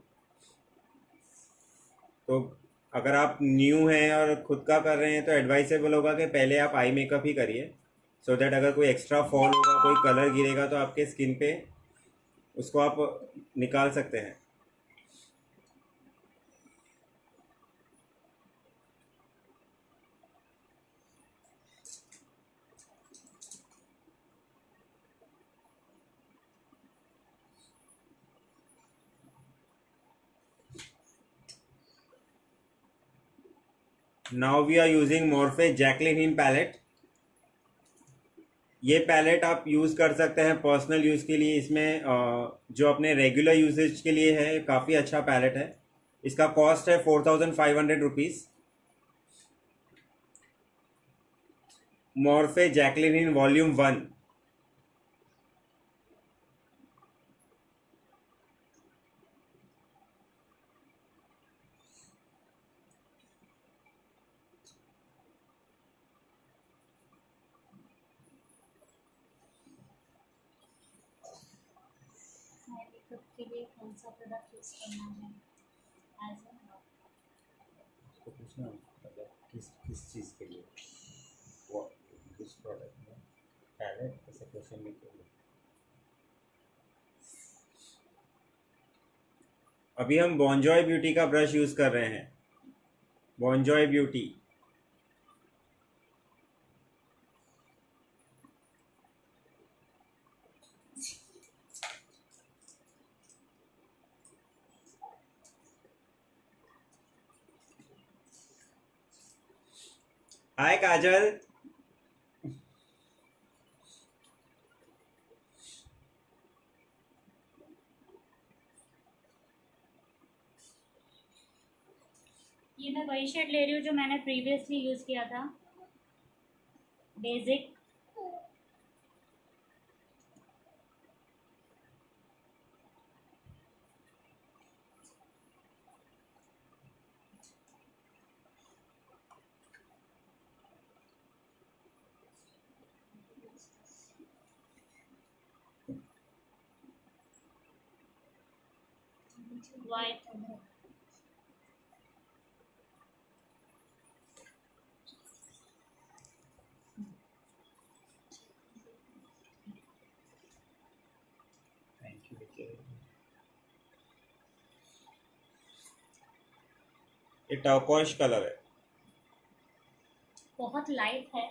तो अगर आप न्यू हैं और खुद का कर रहे हैं तो एडवाइसेबल होगा कि पहले आप आई मेकअप ही करिए, सो दैट अगर कोई एक्स्ट्रा फॉल होगा, कोई कलर गिरेगा तो आपके स्किन पे उसको आप निकाल सकते हैं। Now we are using Morphe Jaclyn Hill palette. ये पैलेट आप यूज़ कर सकते हैं पर्सनल यूज़ के लिए। इसमें जो अपने रेगुलर यूजेज के लिए है, काफ़ी अच्छा पैलेट है। इसका कॉस्ट है 4500 रुपीज़। मॉर्फे जैकलिन हिन वॉल्यूम 1। मेकअप के लिए कौन सा प्रोडक्ट यूज करना है एज तो पूछना मतलब किस किस चीज़ के लिए, वो किस प्रोडक्ट में पैलेट ऐसे क्वेश्चन में क्यों? अभी हम बॉन्जॉय ब्यूटी का ब्रश यूज़ कर रहे हैं, बॉन्जॉय ब्यूटी। हाय काजल। ये मैं वही शेड ले रही हूँ जो मैंने प्रीवियसली यूज़ किया था, बेसिक। White thank you. ये टर्कोइश कलर है। बहुत लाइट है।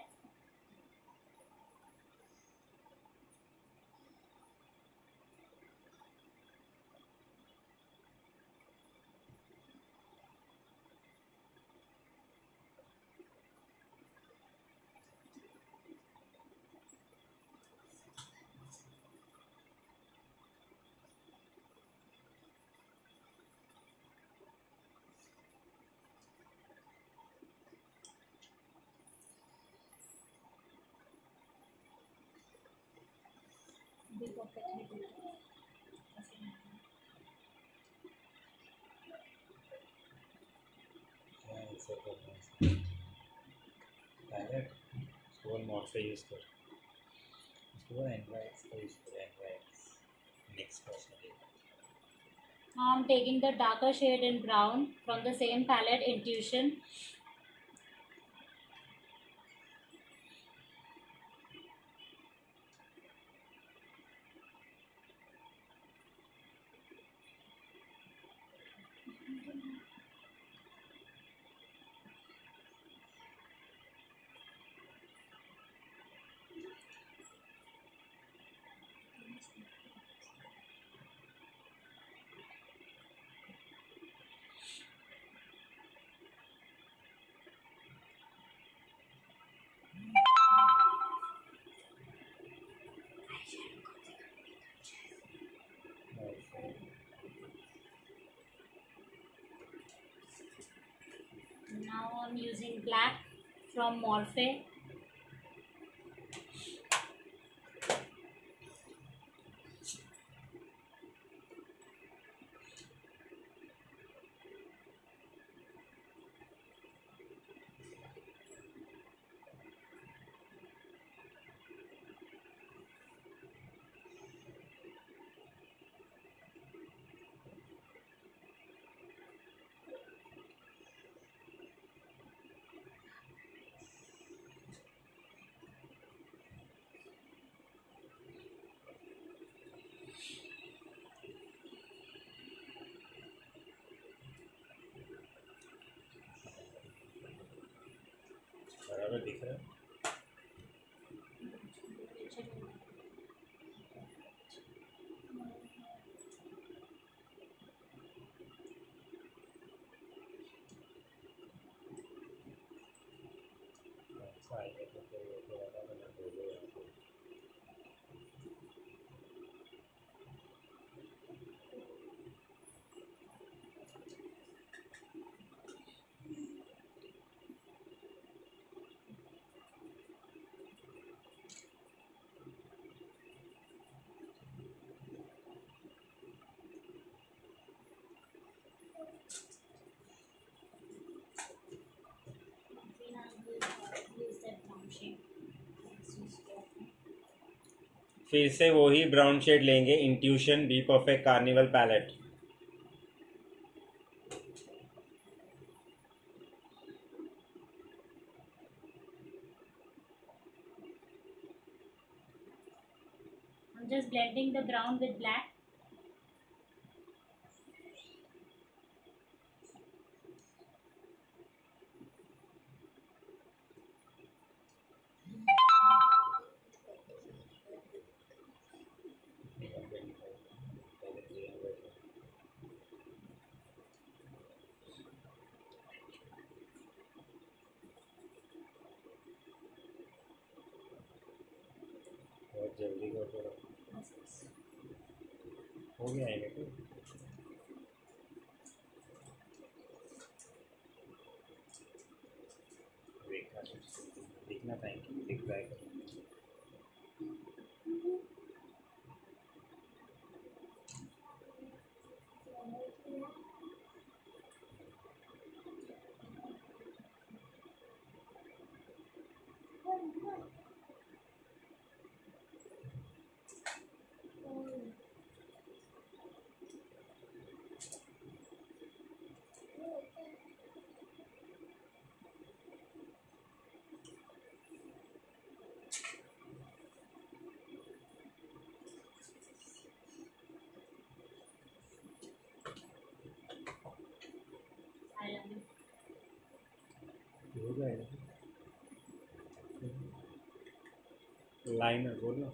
भी परफेक्टली। करना है पैलेट उसको मॉर्फे यूज़ कर उसको एनवाइक्स का यूज़ कर NYX next person Now I'm taking the darker shade in brown from the same palette, Intuition. Now I'm using black from Morphe. बराबर दिख रहा है ऐसा आएगा तो फिर वो तो अलग अलग हो गया फिर से वही ब्राउन शेड लेंगे intuition be perfect carnival palette I'm just blending the brown with black. बहुत जल्दी कर दो हो गया है तो देखा दिखना चाहिए दिख रहा है हो जाएगा लाइनर बोलो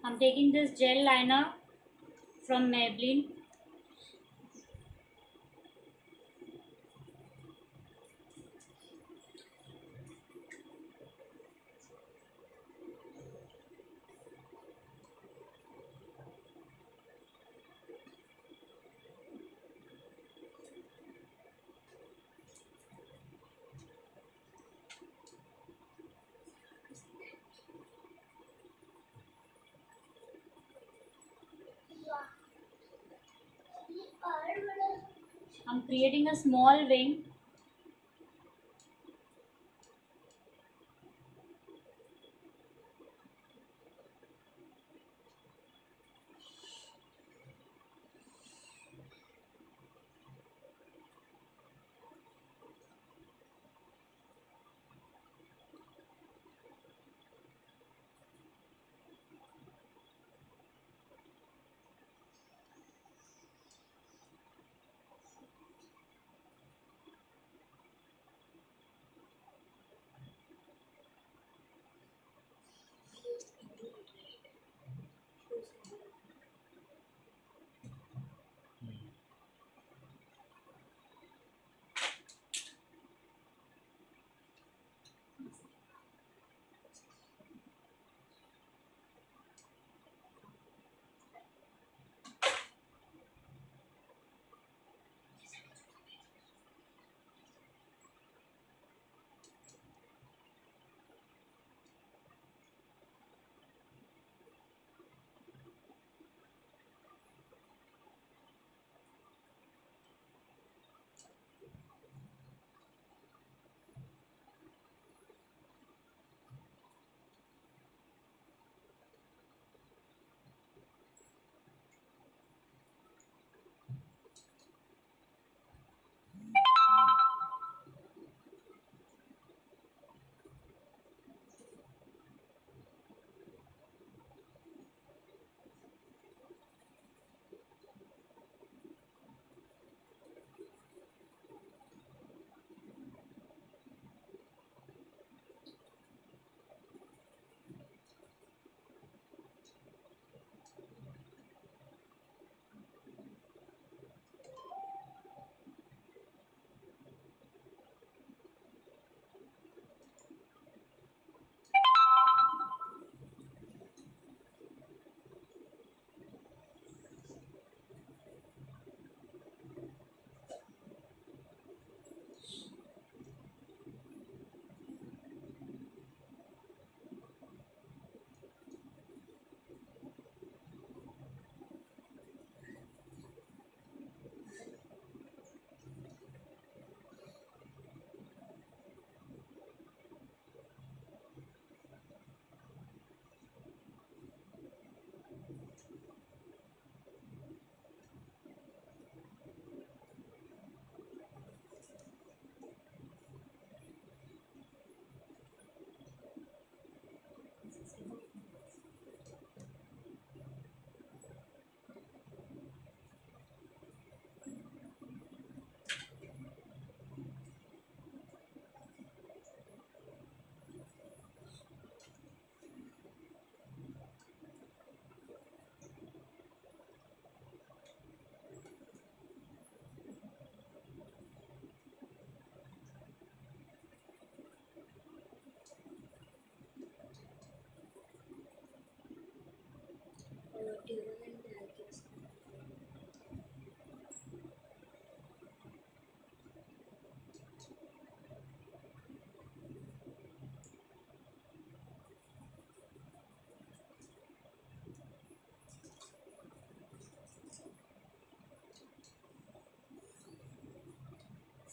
I'm taking this gel liner from Maybelline. I'm creating a small wing.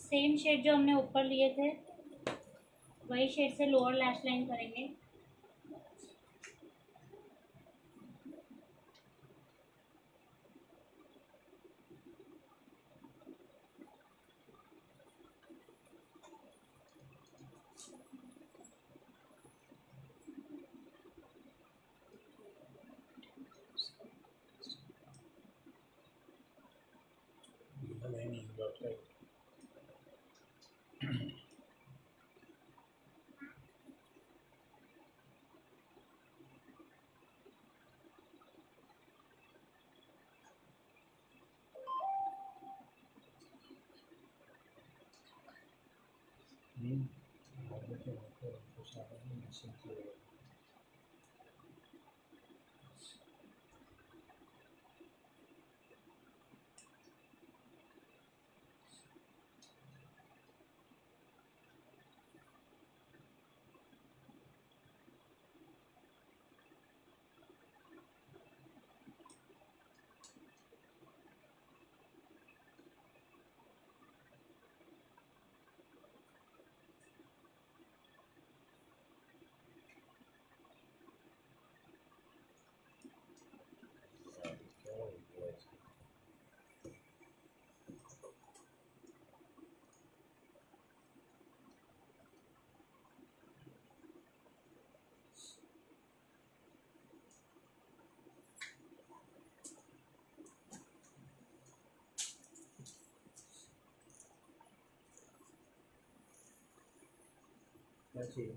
Same shade जो हमने ऊपर लिए थे वही शेड से लोअर लैश लाइन करेंगे. क्या चाहिए?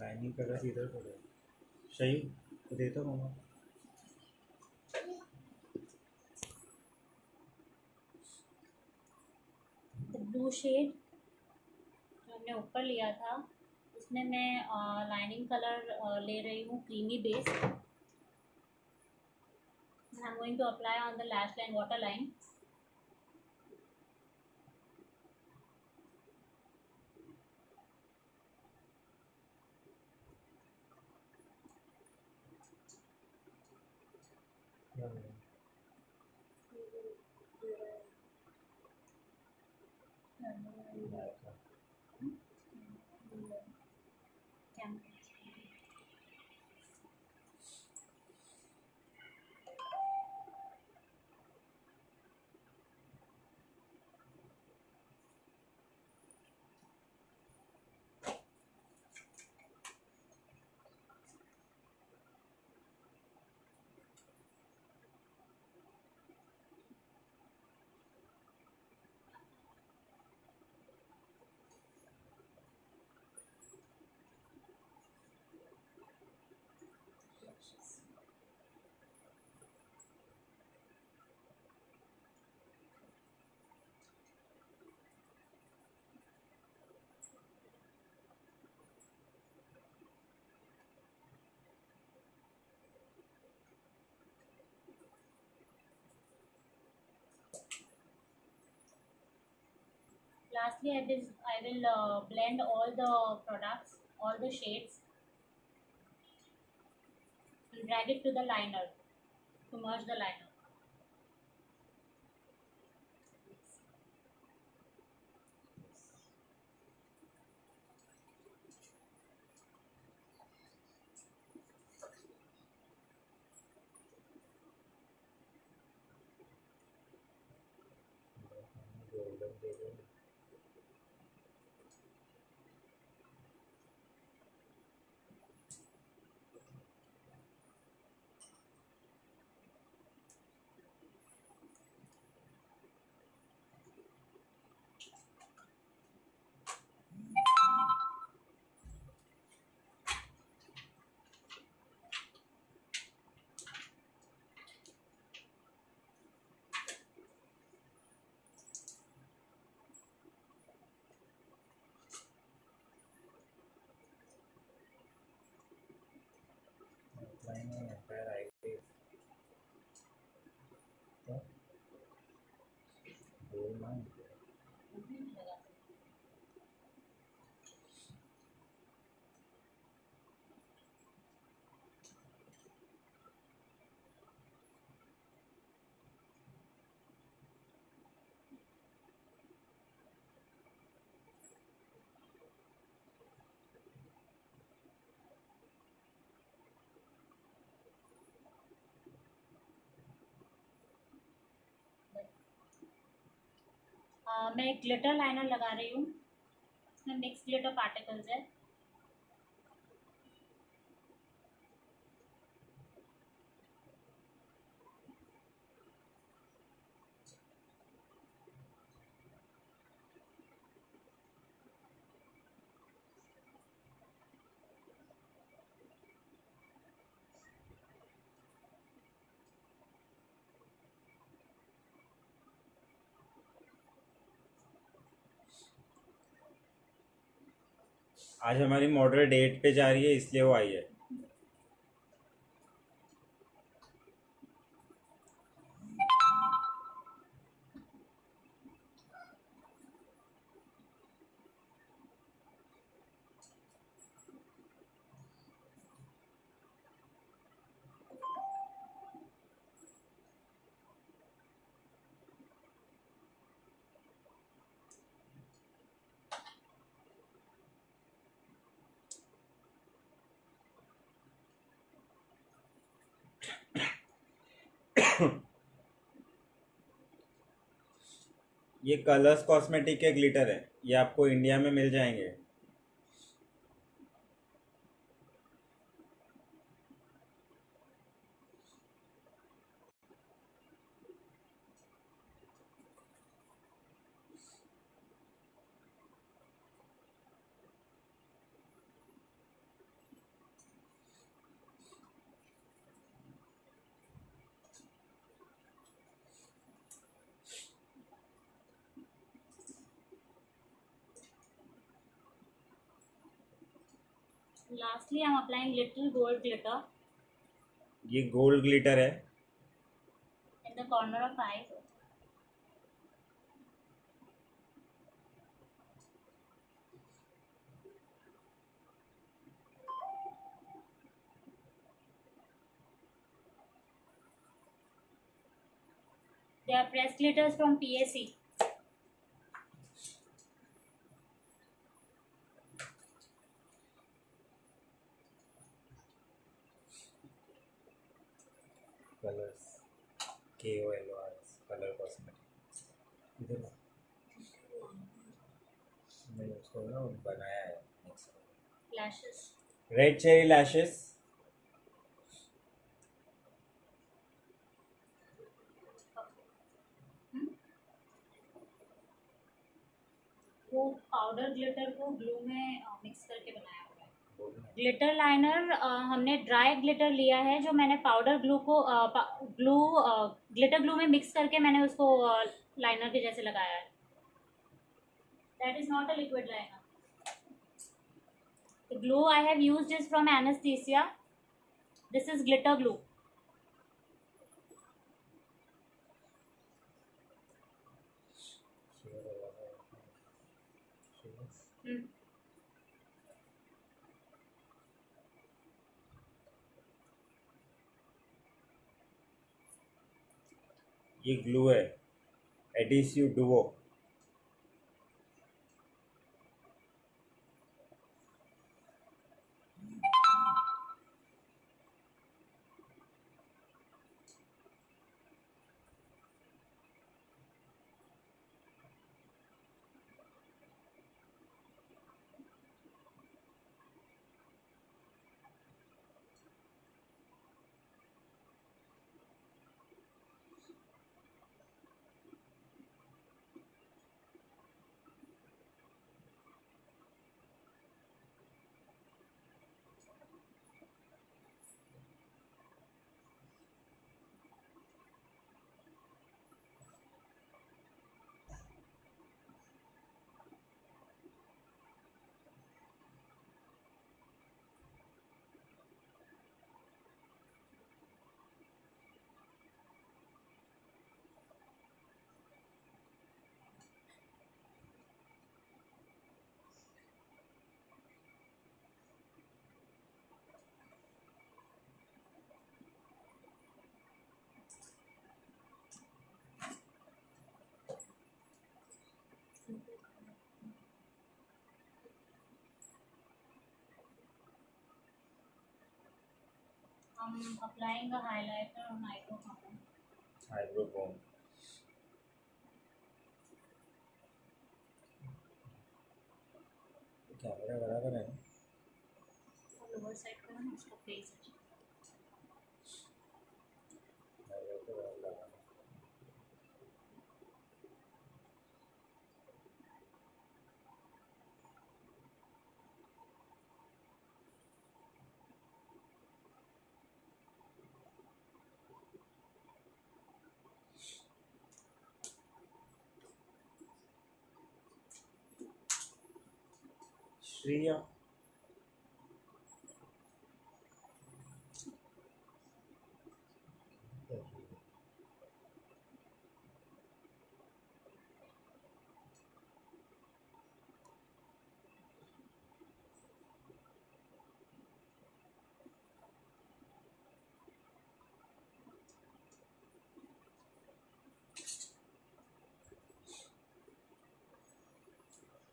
लाइनिंग कलर इधर करो सही तो देता हूँ। ब्लू शेड जो हमने ऊपर लिया था उसमें मैं लाइनिंग कलर ले रही हूँ creamy base. I am going to apply on the lash line water line. Lastly, I will blend all the products, all the shades, and drag it to the liner to merge the liner. मैं एक glitter liner लगा रही हूँ। इसमें mix glitter particles है। आज हमारी model date पे जा रही है इसलिए वो आई है। ये कलर्स कॉस्मेटिक के ग्लिटर है, ये आपको इंडिया में मिल जाएंगे। Lastly, I'm applying little gold glitter ये गोल्ड ग्लिटर है. in the corner of eye. They are pressed glitters from PAC. Colours KOLORS colour cosmetic. इधर मैंने उसको ना बनाया है. Lashes. Red cherry lashes. वो पाउडर ग्लिटर को ग्लू में मिक्स करके बनाया हुआ है. ग्लिटर लाइनर हमने ड्राई ग्लिटर लिया है जो मैंने पाउडर ग्लू को ग्लिटर ग्लू में मिक्स करके मैंने उसको लाइनर के जैसे लगाया है. That is not a liquid liner. The glue I have used is from Anesthesia. This is glitter glue. ये ग्लू है. Adhesive Duo. I'm applying a highlighter on eyebrow bone. Eyebrow bone. Camera बराबर है. और lower side का ना उसका face है. श्रेया.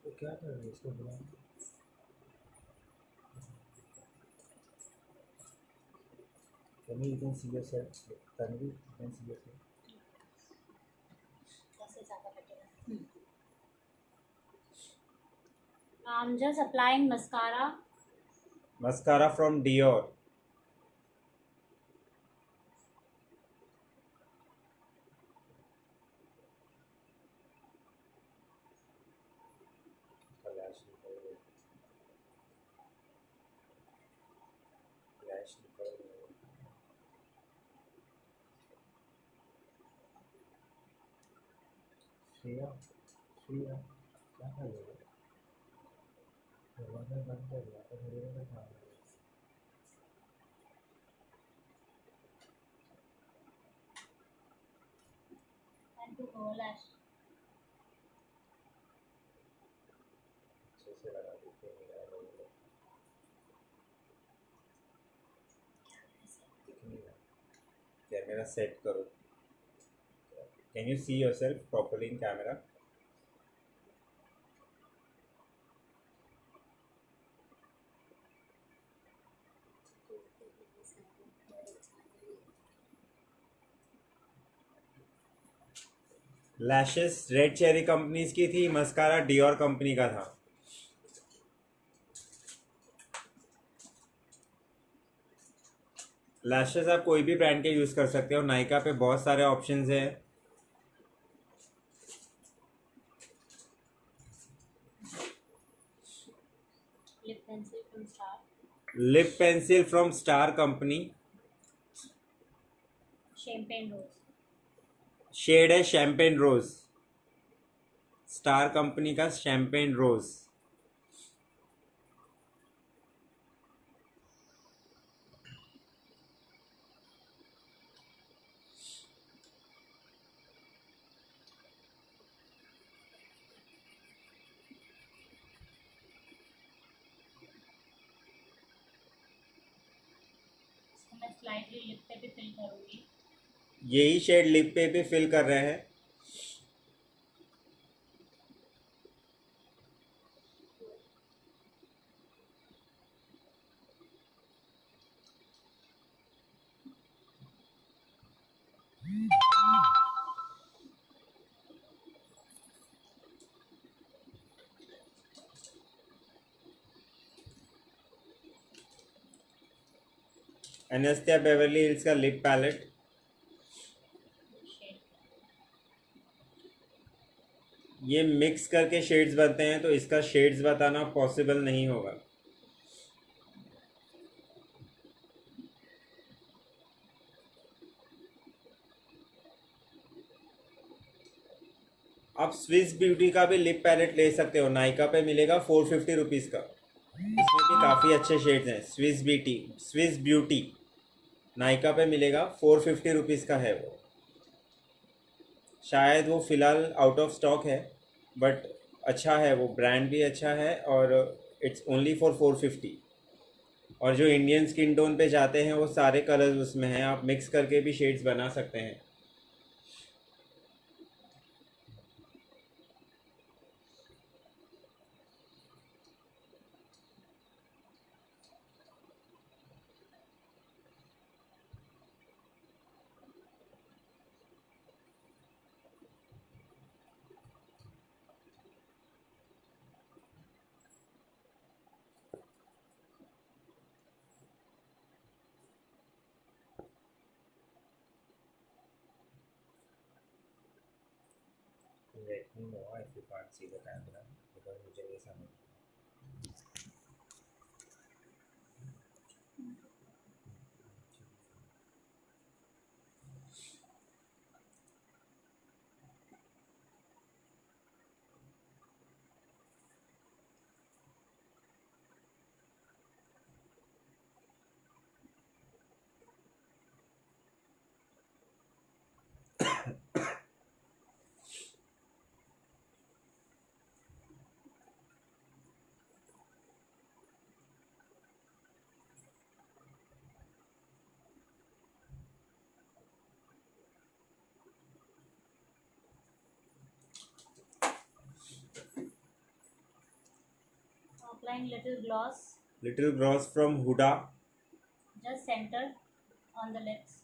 तो क्या कर रहे हैं इसको बुला. Tani, you can see yourself. Tanvi, you can see yourself. I'm just applying mascara. Mascara from Dior. Shreya, Shreya, क्या कर रहे हो? दरवाजा बंद कर दिया तो मेरे में लैश अच्छे से लगा दीजिए, नहीं आएगा वो लोग। दिख नहीं रहा। कैमरा सेट करो। Can you see yourself properly in camera? Lashes red cherry companies की थी, मस्कारा डियोर कंपनी का था। लैशेस आप कोई भी ब्रांड के यूज़ कर सकते हो, नायका पे बहुत सारे ऑप्शंस हैं। Lip pencil from Star, lip pencil from Star company, champagne rose, shade है शैम्पेन रोज, स्टार कंपनी का शैम्पेन रोज। इसको मैं स्लाइटली लिप पे भी फिल करूँगी। यही शेड लिप पे भी फिल कर रहे हैं। एनेस्थिया बेवर्ली हिल्स का लिप पैलेट। शेड ये मिक्स करके शेड्स बनते हैं, तो इसका शेड्स बताना पॉसिबल नहीं होगा। आप स्विस ब्यूटी का भी लिप पैलेट ले सकते हो, नायका पे मिलेगा 450 रुपीज़ का। इसमें भी काफ़ी अच्छे शेड्स हैं। स्विस ब्यूटी नायका पे मिलेगा, 450 रुपीज़ का है वो। शायद वो फ़िलहाल आउट ऑफ स्टॉक है, बट अच्छा है, वो ब्रांड भी अच्छा है, और इट्स ओनली फॉर 450। और जो इंडियन स्किन टोन पे जाते हैं वो सारे कलर्स उसमें हैं, आप मिक्स करके भी शेड्स बना सकते हैं। Let me know if you can't see the camera, because मुझे नहीं समझ। applying little gloss, little gross from Huda. just center on the lips.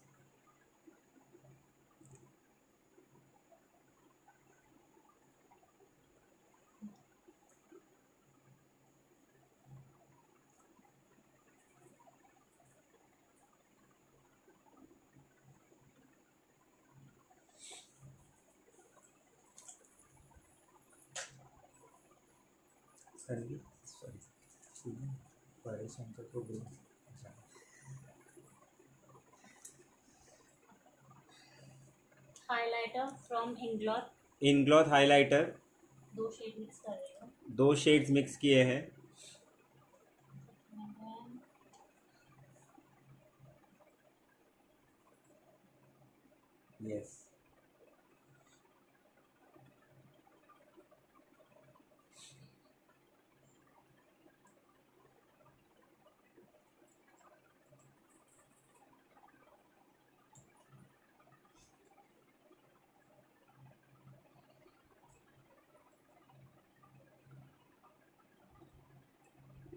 Sorry, परेशान तो बोलो। Highlighter from Inglot, Inglot highlighter, 2 shade mix कर रही हूँ। 2 शेड्स मिक्स किए हैं। And then yes,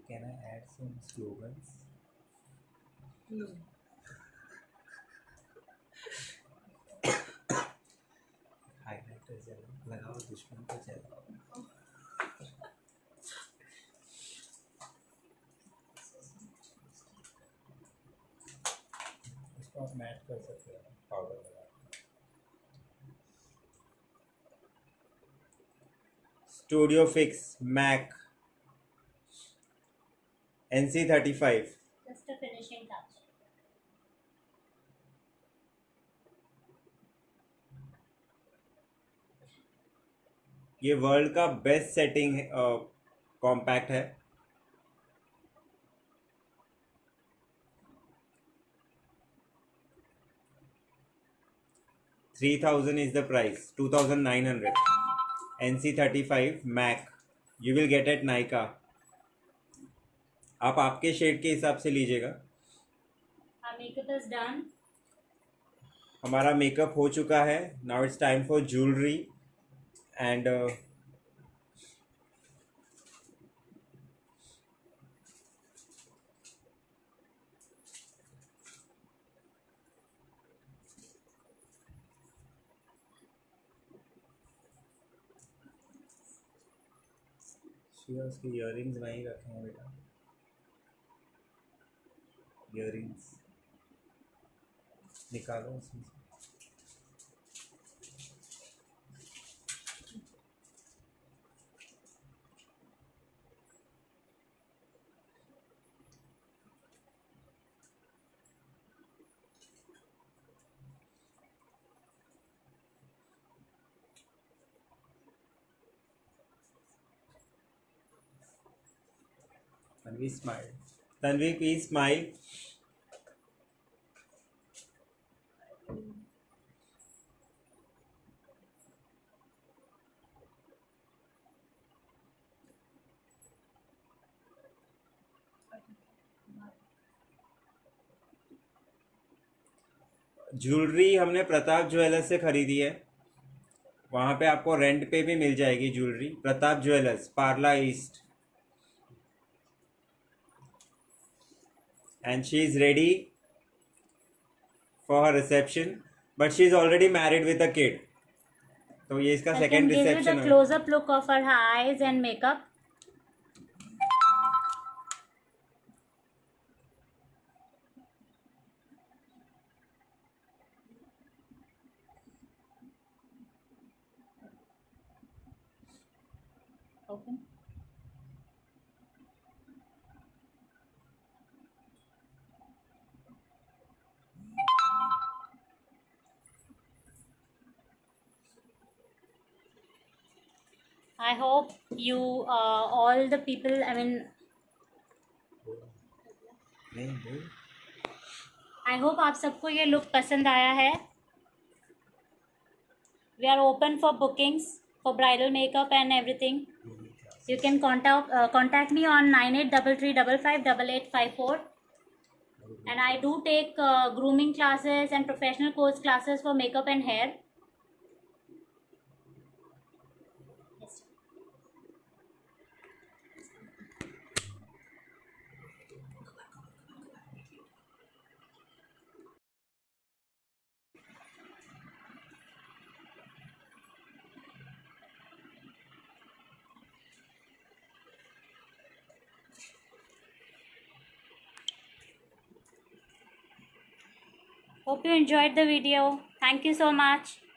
Can I add some slogans? No. Highlighter जलाओ, लगाओ दुश्मन को जलाओ. इसको आप मैच कर सकते हो पाउडर लगा. Studio fix MAC NC35. Just a finishing touch. ये वर्ल्ड का बेस्ट सेटिंग कॉम्पैक्ट है. $3,000 is the price. 2,900. NC35 Mac. You will get at Nykaa. आप आपके शेड के हिसाब से लीजिएगा. Our makeup is done. हमारा मेकअप हो चुका है. Now it's time for jewellery and उसके इयररिंग्स वहीं रखे हैं बेटा. इयररिंग्स निकालो उसमें से. Tanvi smile. Tanvi, please smile. Jewellery हमने प्रताप ज्वेलर्स से खरीदी है. वहाँ पे आपको रेंट पे भी मिल जाएगी jewellery. Pratap jewellers, Parle east. And she is ready for her reception, but she is already married with a kid. तो ये इसका I can second give you reception the है. close-up look of her eyes and makeup. Open. I hope you, all the people, I mean, नहीं. I hope आप सबको ये look पसंद आया है. We are open for bookings for bridal makeup and everything. You can contact me on 9833555854. And I do take grooming classes and professional course classes for makeup and hair. Yes. Hope you enjoyed the video. Thank you so much.